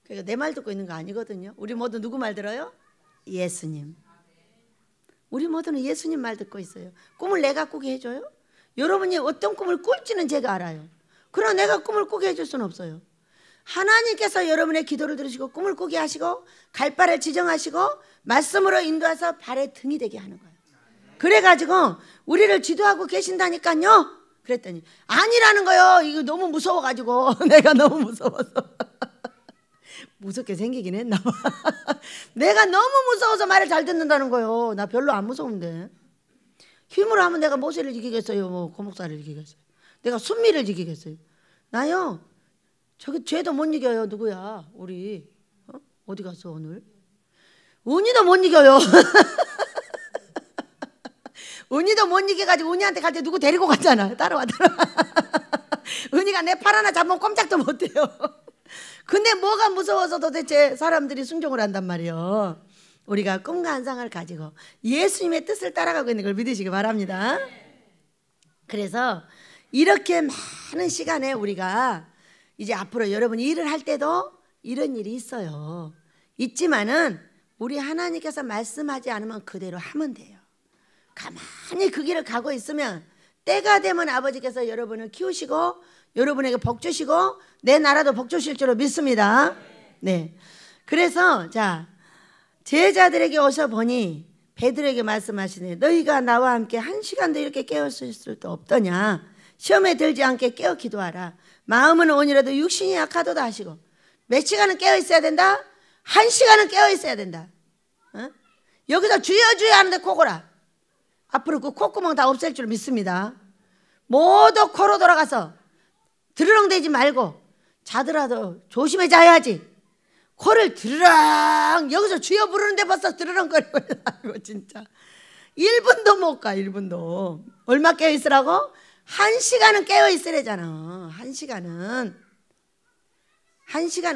그러니까 내 말 듣고 있는 거 아니거든요. 우리 모두 누구 말 들어요? 예수님. 우리 모두는 예수님 말 듣고 있어요. 꿈을 내가 꾸게 해줘요? 여러분이 어떤 꿈을 꿀지는 제가 알아요. 그러나 내가 꿈을 꾸게 해줄 수는 없어요. 하나님께서 여러분의 기도를 들으시고 꿈을 꾸게 하시고 갈 바를 지정하시고 말씀으로 인도해서 발의 등이 되게 하는 거예요. 그래가지고 우리를 지도하고 계신다니까요. 그랬더니 아니라는 거요. 이거 너무 무서워가지고 내가 너무 무서워서 무섭게 생기긴 했나 봐. 내가 너무 무서워서 말을 잘 듣는다는 거요. 나 별로 안 무서운데. 힘으로 하면 내가 모세를 이기겠어요? 뭐 고목사를 이기겠어요? 내가 순미를 이기겠어요? 나요. 저기 죄도 못 이겨요. 누구야? 우리 어디 갔어 오늘? 은희도 못 이겨요. 은희도 못 이겨가지고 은희한테 갈 때 누구 데리고 갔잖아. 따라와. 은희가 내 팔 하나 잡으면 꼼짝도 못해요. 근데 뭐가 무서워서 도대체 사람들이 순종을 한단 말이에요. 우리가 꿈과 환상을 가지고 예수님의 뜻을 따라가고 있는 걸 믿으시기 바랍니다. 그래서 이렇게 많은 시간에 우리가 이제 앞으로 여러분이 일을 할 때도 이런 일이 있어요. 있지만은 우리 하나님께서 말씀하지 않으면 그대로 하면 돼요. 가만히 그 길을 가고 있으면 때가 되면 아버지께서 여러분을 키우시고 여러분에게 복 주시고 내 나라도 복 주실 줄로 믿습니다. 네. 그래서 자 제자들에게 오셔 보니 베드로에게 말씀하시네. 너희가 나와 함께 1시간도 이렇게 깨었을 수도 없더냐. 시험에 들지 않게 깨어 기도하라. 마음은 온이라도 육신이 약하도다 하시고 몇 시간은 깨어 있어야 된다? 1시간은 깨어 있어야 된다. 어? 여기서 주여 주여 하는데 코고라. 앞으로 그 콧구멍 다 없앨 줄 믿습니다. 모두 코로 돌아가서 드르렁대지 말고 자더라도 조심해 자야지. 코를 드르렁 여기서 주여 부르는데 벌써 드르렁거리고 있고 진짜 1분도 못 가. 1분도. 얼마 깨어 있으라고? 1시간은 깨어 있으래잖아. 1시간은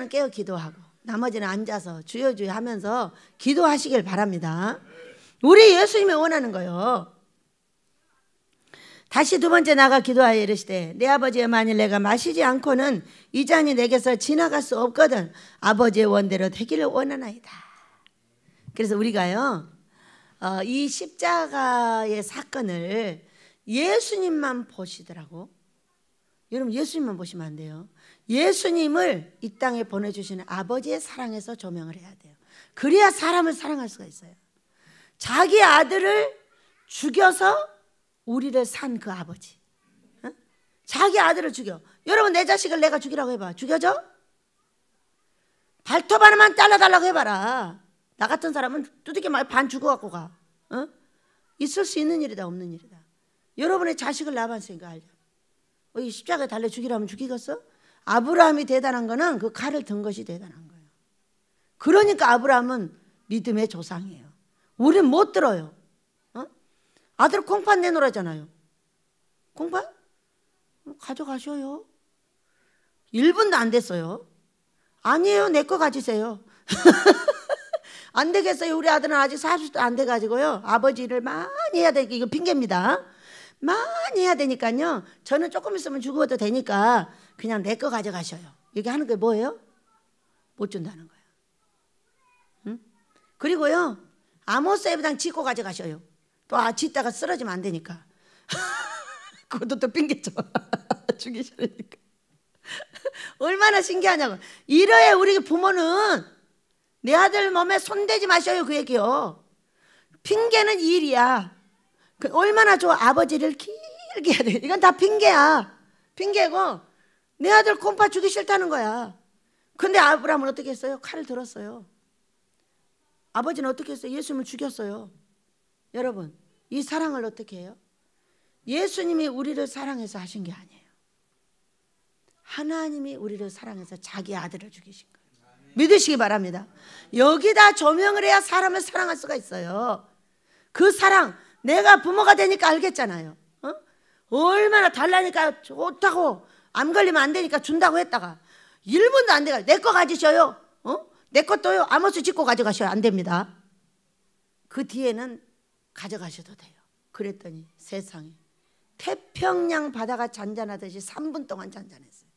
깨어 기도하고 나머지는 앉아서 주여 주여 하면서 기도하시길 바랍니다. 우리 예수님이 원하는 거요. 다시 두 번째 나가 기도하여 이르시되 내 아버지여 만일 내가 마시지 않고는 이 잔이 내게서 지나갈 수 없거든 아버지의 원대로 되기를 원하나이다. 그래서 우리가요 이 십자가의 사건을 예수님만 보시더라고. 여러분 예수님만 보시면 안 돼요. 예수님을 이 땅에 보내주시는 아버지의 사랑에서 조명을 해야 돼요. 그래야 사람을 사랑할 수가 있어요. 자기 아들을 죽여서 우리를 산 그 아버지. 자기 아들을 죽여. 여러분 내 자식을 내가 죽이라고 해봐. 죽여져? 발톱 하나만 잘라달라고 해봐라. 나 같은 사람은 두들겨 맞아 반 죽어갖고 가. 있을 수 있는 일이다 없는 일이다. 여러분의 자식을 낳아봤으니까 알죠. 이 십자가에 달려 죽이라면 죽이겠어? 아브라함이 대단한 거는 그 칼을 든 것이 대단한 거예요. 그러니까 아브라함은 믿음의 조상이에요. 우리는 못 들어요. 아들 콩팥 내놓으라잖아요. 콩팥? 가져가셔요. 1분도 안 됐어요. 아니에요. 내 거 가지세요. 안 되겠어요. 우리 아들은 아직 40도 안 돼가지고요. 아버지 일을 많이 해야 되니까 이거 핑계입니다. 많이 해야 되니까요. 저는 조금 있으면 죽어도 되니까 그냥 내 거 가져가셔요. 이게 하는 게 뭐예요? 못 준다는 거예요. 응? 그리고요. 아모스 예배당 짓고 가져가셔요. 또 짓다가 쓰러지면 안 되니까. 그것도 또 핑계죠. 죽이시니까. 얼마나 신기하냐고. 이러해 우리 부모는 내 아들 몸에 손대지 마셔요 그 얘기요. 핑계는 일이야. 얼마나 좋아. 아버지를 길게 해야 돼. 이건 다 핑계야. 핑계고 내 아들 콩팥 주기 싫다는 거야. 근데 아브라함은 어떻게 했어요? 칼을 들었어요. 아버지는 어떻게 했어요? 예수님을 죽였어요. 여러분 이 사랑을 어떻게 해요? 예수님이 우리를 사랑해서 하신 게 아니에요. 하나님이 우리를 사랑해서 자기 아들을 죽이신 거예요. 믿으시기 바랍니다. 여기다 조명을 해야 사람을 사랑할 수가 있어요. 그 사랑 내가 부모가 되니까 알겠잖아요. 얼마나 달라니까 좋다고 암 걸리면 안 되니까 준다고 했다가 1분도 안 돼가 내 거 가지셔요. 내 것도요. 아모스 짓고 가져가셔요. 안 됩니다. 그 뒤에는 가져가셔도 돼요. 그랬더니 세상에 태평양 바다가 잔잔하듯이 3분 동안 잔잔했어요.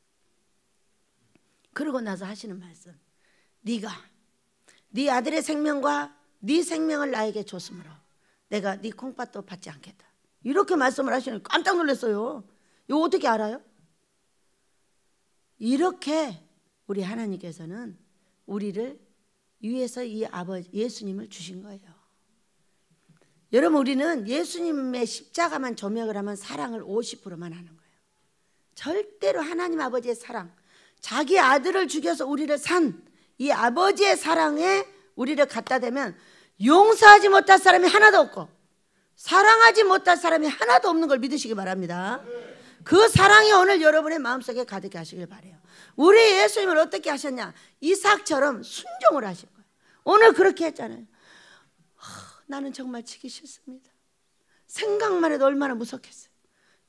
그러고 나서 하시는 말씀, 네가 네 아들의 생명과 네 생명을 나에게 줬으므로 내가 네 콩팥도 받지 않겠다. 이렇게 말씀을 하시니까 깜짝 놀랐어요. 이거 어떻게 알아요? 이렇게 우리 하나님께서는 우리를 위해서 이 아버지 예수님을 주신 거예요. 여러분 우리는 예수님의 십자가만 조명을 하면 사랑을 50%만 하는 거예요. 절대로 하나님 아버지의 사랑, 자기 아들을 죽여서 우리를 산 이 아버지의 사랑에 우리를 갖다 대면 용서하지 못할 사람이 하나도 없고 사랑하지 못할 사람이 하나도 없는 걸 믿으시기 바랍니다. 그 사랑이 오늘 여러분의 마음속에 가득히 하시길 바라요. 우리 예수님을 어떻게 하셨냐? 이삭처럼 순종을 하신 거예요. 오늘 그렇게 했잖아요. 나는 정말 지기 싫습니다. 생각만 해도 얼마나 무섭겠어요.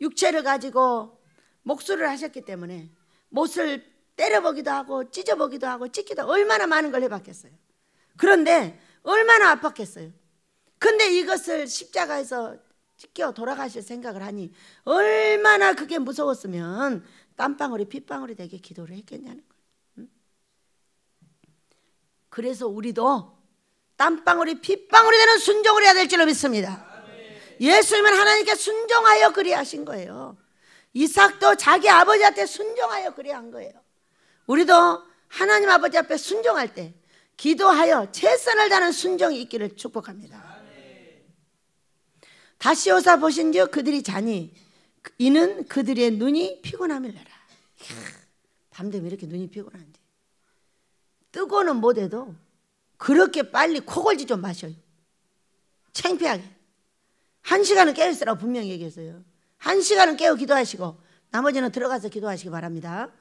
육체를 가지고 목수를 하셨기 때문에 못을 때려보기도 하고 찢어보기도 하고 찢기도 하고 얼마나 많은 걸 해봤겠어요. 그런데 얼마나 아팠겠어요. 근데 이것을 십자가에서 찢겨 돌아가실 생각을 하니 얼마나 그게 무서웠으면 땀방울이 핏방울이 되게 기도를 했겠냐는 거예요. 그래서 우리도 땀방울이 핏방울이 되는 순종을 해야 될 줄로 믿습니다. 예수님은 하나님께 순종하여 그리하신 거예요. 이삭도 자기 아버지한테 순종하여 그리한 거예요. 우리도 하나님 아버지 앞에 순종할 때 기도하여 최선을 다하는 순종이 있기를 축복합니다. 다시 오사 보신즉 그들이 자니 이는 그들의 눈이 피곤함이라. 밤되면 이렇게 눈이 피곤한지 뜨고는 못해도 그렇게 빨리 코골지 좀 마셔요. 창피하게 1시간은 깨어있으라고 분명히 얘기했어요. 1시간은 깨어 기도하시고 나머지는 들어가서 기도하시기 바랍니다.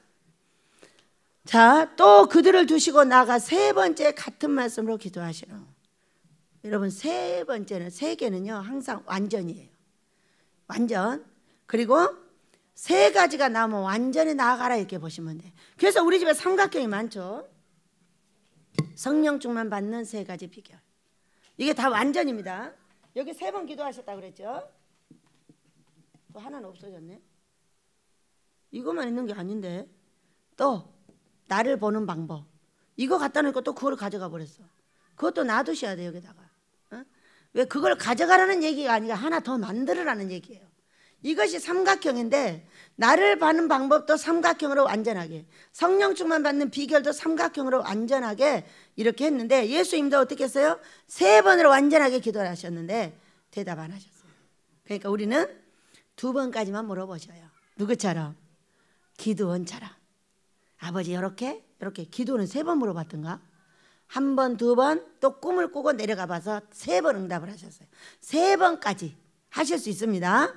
자, 또 그들을 두시고 나가 세 번째 같은 말씀으로 기도하시노. 여러분 세 번째는 세 개는요 항상 완전이에요. 완전. 그리고 세 가지가 나오면 완전히 나아가라 이렇게 보시면 돼요. 그래서 우리 집에 삼각형이 많죠. 성령 충만 받는 세 가지 비결. 이게 다 완전입니다. 여기 3번 기도하셨다고 그랬죠. 또 하나는 없어졌네. 이것만 있는 게 아닌데. 또 나를 보는 방법. 이거 갖다 놓고 또 그걸 가져가 버렸어. 그것도 놔두셔야 돼요 여기다가. 왜 그걸 가져가라는 얘기가 아니라 하나 더 만들으라는 얘기예요. 이것이 삼각형인데 나를 받는 방법도 삼각형으로 완전하게, 성령 충만 받는 비결도 삼각형으로 완전하게 이렇게 했는데, 예수님도 어떻게 했어요? 3번으로 완전하게 기도를 하셨는데 대답 안 하셨어요. 그러니까 우리는 2번까지만 물어보셔요. 누구처럼? 기드온처럼. 아버지 이렇게 기도는 3번 물어봤던가? 1번, 2번, 또 꿈을 꾸고 내려가 봐서 3번 응답을 하셨어요. 3번까지 하실 수 있습니다.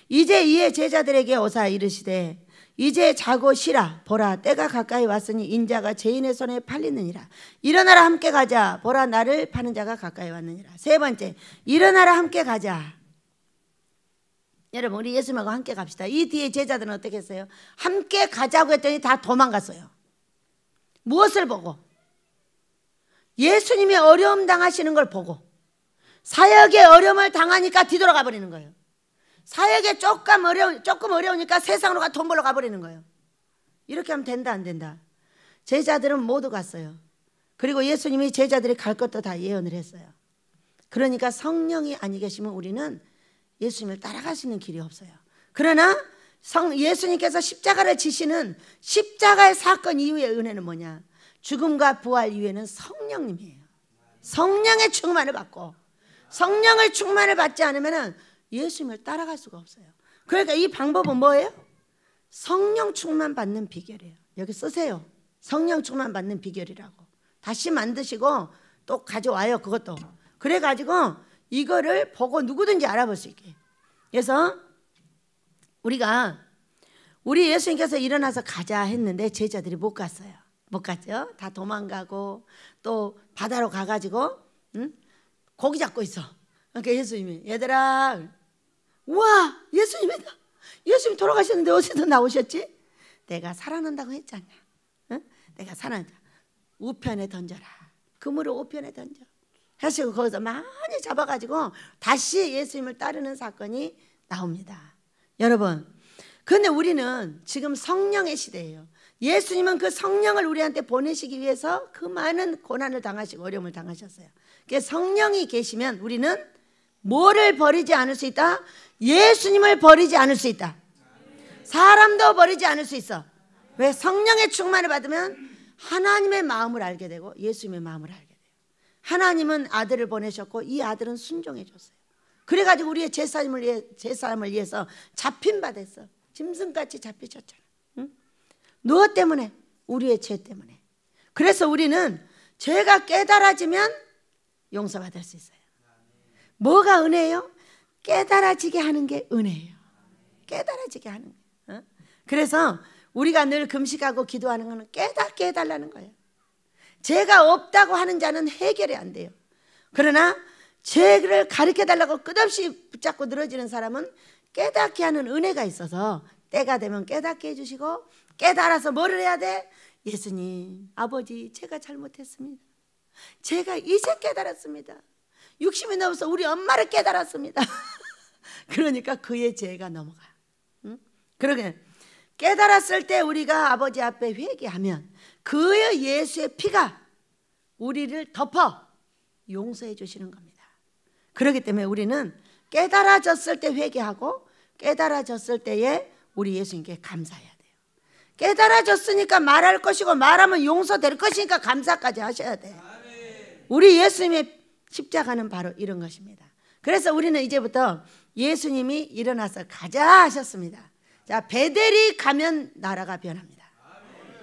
이제 이에 제자들에게 오사 이르시되 이제 자고 쉬라. 보라 때가 가까이 왔으니 인자가 죄인의 손에 팔리느니라. 일어나라 함께 가자. 보라 나를 파는 자가 가까이 왔느니라. 3번째, 일어나라 함께 가자. 여러분, 우리 예수님하고 함께 갑시다. 이 뒤에 제자들은 어떻게 했어요? 함께 가자고 했더니 다 도망갔어요. 무엇을 보고? 예수님이 어려움 당하시는 걸 보고, 사역에 어려움을 당하니까 뒤돌아가 버리는 거예요. 사역에 조금 어려우니까 세상으로 돈 벌러 가버리는 거예요. 이렇게 하면 된다 안 된다? 제자들은 모두 갔어요. 그리고 예수님이 제자들이 갈 것도 다 예언을 했어요. 그러니까 성령이 아니 계시면 우리는 예수님을 따라갈 수 있는 길이 없어요. 그러나 예수님께서 십자가를 지시는 십자가의 사건 이후의 은혜는 뭐냐? 죽음과 부활 이후에는 성령님이에요. 성령의 충만을 받고, 성령을 충만을 받지 않으면 예수님을 따라갈 수가 없어요. 그러니까 이 방법은 뭐예요? 성령 충만 받는 비결이에요. 여기 쓰세요. 성령 충만 받는 비결이라고. 다시 만드시고 또 가져와요. 그것도. 그래가지고 이거를 보고 누구든지 알아볼 수 있게. 그래서 우리 예수님께서 일어나서 가자 했는데 제자들이 못 갔어요. 못 갔죠. 다 도망가고 또 바다로 가가지고 고기 잡고 있어. 그러니까 예수님이 얘들아, 우와 예수님이다. 예수님 돌아가셨는데 어디서 나오셨지? 내가 살아난다고 했지 않냐? 응? 내가 살아난다. 우편에 던져라. 그물을 우편에 던져. 하시고 거기서 많이 잡아가지고 다시 예수님을 따르는 사건이 나옵니다. 여러분, 근데 우리는 지금 성령의 시대예요. 예수님은 그 성령을 우리한테 보내시기 위해서 그 많은 고난을 당하시고 어려움을 당하셨어요. 그래서 성령이 계시면 우리는 뭐를 버리지 않을 수 있다? 예수님을 버리지 않을 수 있다. 사람도 버리지 않을 수 있어. 왜? 성령의 충만을 받으면 하나님의 마음을 알게 되고 예수님의 마음을 알게 돼요. 하나님은 아들을 보내셨고 이 아들은 순종해 줬어요. 그래가지고 우리의 제사함을 위해서 잡힌 바 됐어. 짐승같이 잡히셨잖아. 응? 무엇 때문에? 우리의 죄 때문에. 그래서 우리는 죄가 깨달아지면 용서받을 수 있어요. 뭐가 은혜예요? 깨달아지게 하는 게 은혜예요. 깨달아지게 하는 거예요. 그래서 우리가 늘 금식하고 기도하는 것은 깨닫게 해달라는 거예요. 죄가 없다고 하는 자는 해결이 안 돼요. 그러나 죄를 가르쳐달라고 끝없이 붙잡고 늘어지는 사람은 깨닫게 하는 은혜가 있어서 때가 되면 깨닫게 해주시고, 깨달아서 뭐를 해야 돼? 예수님, 아버지, 제가 잘못했습니다. 제가 이제 깨달았습니다. 60이 넘어서 우리 엄마를 깨달았습니다. 그러니까 그의 죄가 넘어가요. 응? 그러게 깨달았을 때 우리가 아버지 앞에 회개하면 그의 예수의 피가 우리를 덮어 용서해 주시는 겁니다. 그렇기 때문에 우리는 깨달아졌을 때 회개하고 깨달아졌을 때에 우리 예수님께 감사해야 돼요. 깨달아졌으니까 말할 것이고 말하면 용서될 것이니까 감사까지 하셔야 돼요. 우리 예수님의 십자가는 바로 이런 것입니다. 그래서 우리는 이제부터 예수님이 일어나서 가자 하셨습니다. 자, 베델이 가면 나라가 변합니다.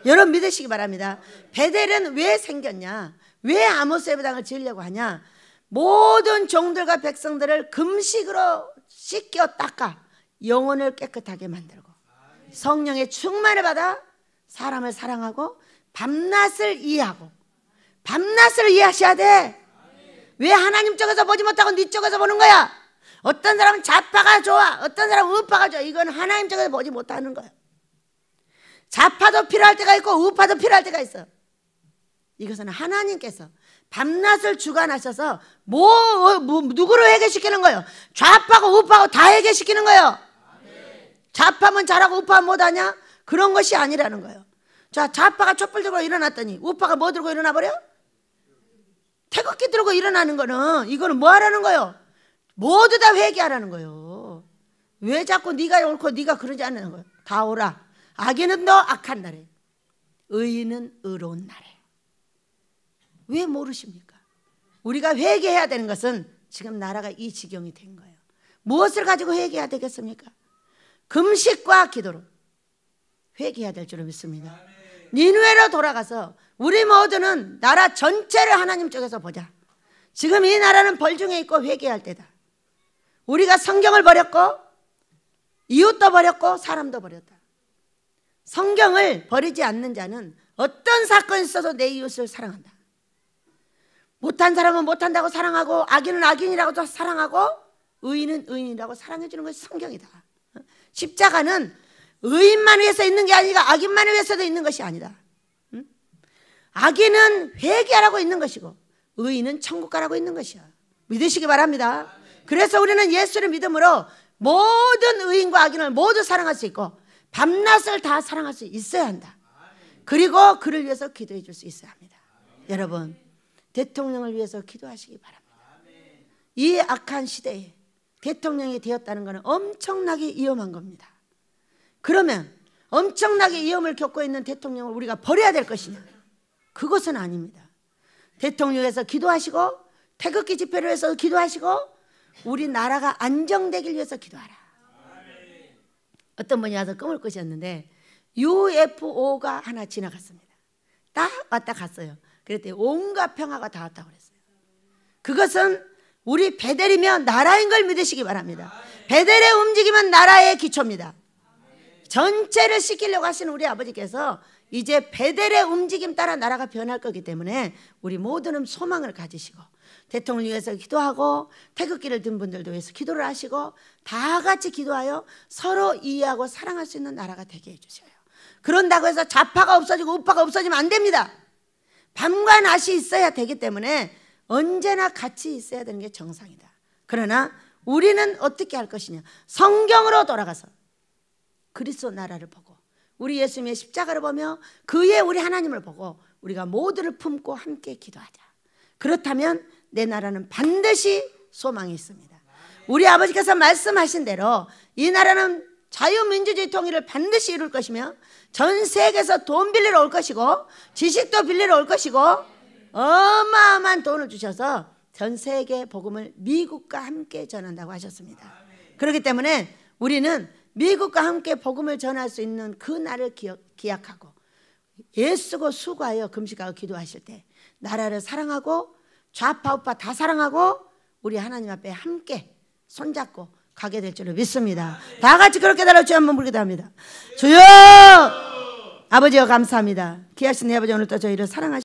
여러분 믿으시기 바랍니다. 베델은 왜 생겼냐? 왜 아모스 예배당을 지으려고 하냐? 모든 종들과 백성들을 금식으로 씻겨 닦아 영혼을 깨끗하게 만들고 성령의 충만을 받아 사람을 사랑하고 밤낮을 이해하고, 밤낮을 이해하셔야 돼. 왜 하나님 쪽에서 보지 못하고 네 쪽에서 보는 거야? 어떤 사람은 좌파가 좋아, 어떤 사람은 우파가 좋아. 이건 하나님 쪽에서 보지 못하는 거야. 좌파도 필요할 때가 있고 우파도 필요할 때가 있어. 이것은 하나님께서 밤낮을 주관하셔서 누구를 회개시키는 거예요? 좌파고 우파고 다 회개시키는 거예요. 좌파면 잘하고 우파면 못하냐? 그런 것이 아니라는 거예요. 자, 좌파가 촛불 들고 일어났더니 우파가 뭐 들고 일어나 버려? 태극기 들고 일어나는 거는, 이거는 뭐 하라는 거예요? 모두 다 회개하라는 거예요. 왜 자꾸 네가 옳고 네가 그러지 않는 거예요? 다 오라. 악인은 너 악한 날에, 의인은 의로운 날에. 왜 모르십니까? 우리가 회개해야 되는 것은 지금 나라가 이 지경이 된 거예요. 무엇을 가지고 회개해야 되겠습니까? 금식과 기도로 회개해야 될 줄을 믿습니다. 니느웨로 돌아가서 우리 모두는 나라 전체를 하나님 쪽에서 보자. 지금 이 나라는 벌중에 있고 회개할 때다. 우리가 성경을 버렸고 이웃도 버렸고 사람도 버렸다. 성경을 버리지 않는 자는 어떤 사건이 있어도 내 이웃을 사랑한다. 못한 사람은 못한다고 사랑하고, 악인은 악인이라고 사랑하고, 의인은 의인이라고 사랑해 주는 것이 성경이다. 십자가는 의인만 위해서 있는 게 아니라 악인만 위해서도 있는 것이 아니다. 악인은 회개하라고 있는 것이고 의인은 천국 가라고 있는 것이야. 믿으시기 바랍니다. 그래서 우리는 예수를 믿음으로 모든 의인과 악인을 모두 사랑할 수 있고 밤낮을 다 사랑할 수 있어야 한다. 그리고 그를 위해서 기도해 줄 수 있어야 합니다. 여러분, 대통령을 위해서 기도하시기 바랍니다. 이 악한 시대에 대통령이 되었다는 것은 엄청나게 위험한 겁니다. 그러면 엄청나게 위험을 겪고 있는 대통령을 우리가 버려야 될 것이냐? 그것은 아닙니다. 대통령에서 기도하시고 태극기 집회를 위해서 기도하시고 우리 나라가 안정되길 위해서 기도하라. 어떤 분이 와서 꿈을 꾸셨는데 UFO가 하나 지나갔습니다. 딱 왔다 갔어요. 그랬더니 온갖 평화가 다 왔다고 그랬어요. 그것은 우리 베델이면 나라인 걸 믿으시기 바랍니다. 베델의 움직임은 나라의 기초입니다. 전체를 씻기려고 하시는 우리 아버지께서 이제 베델의 움직임 따라 나라가 변할 거기 때문에 우리 모두는 소망을 가지시고 대통령을 위해서 기도하고 태극기를 든 분들도 위해서 기도를 하시고 다 같이 기도하여 서로 이해하고 사랑할 수 있는 나라가 되게 해주셔요. 그런다고 해서 좌파가 없어지고 우파가 없어지면 안 됩니다. 밤과 낮이 있어야 되기 때문에 언제나 같이 있어야 되는 게 정상이다. 그러나 우리는 어떻게 할 것이냐? 성경으로 돌아가서 그리스도 나라를 보고 우리 예수님의 십자가를 보며 그의 우리 하나님을 보고 우리가 모두를 품고 함께 기도하자. 그렇다면 내 나라는 반드시 소망이 있습니다. 우리 아버지께서 말씀하신 대로 이 나라는 자유민주주의 통일을 반드시 이룰 것이며 전 세계에서 돈 빌리러 올 것이고 지식도 빌리러 올 것이고 어마어마한 돈을 주셔서 전 세계 복음을 미국과 함께 전한다고 하셨습니다. 그렇기 때문에 우리는 미국과 함께 복음을 전할 수 있는 그 날을 기약하고 애쓰고 수고하여 금식하고 기도하실 때 나라를 사랑하고 좌파 우파 다 사랑하고 우리 하나님 앞에 함께 손잡고 가게 될 줄을 믿습니다. 다 같이 그렇게 달아 주여 한번 부르기도 합니다. 주여 아버지여 감사합니다. 귀하신 내 아버지 오늘도 저희를 사랑하시고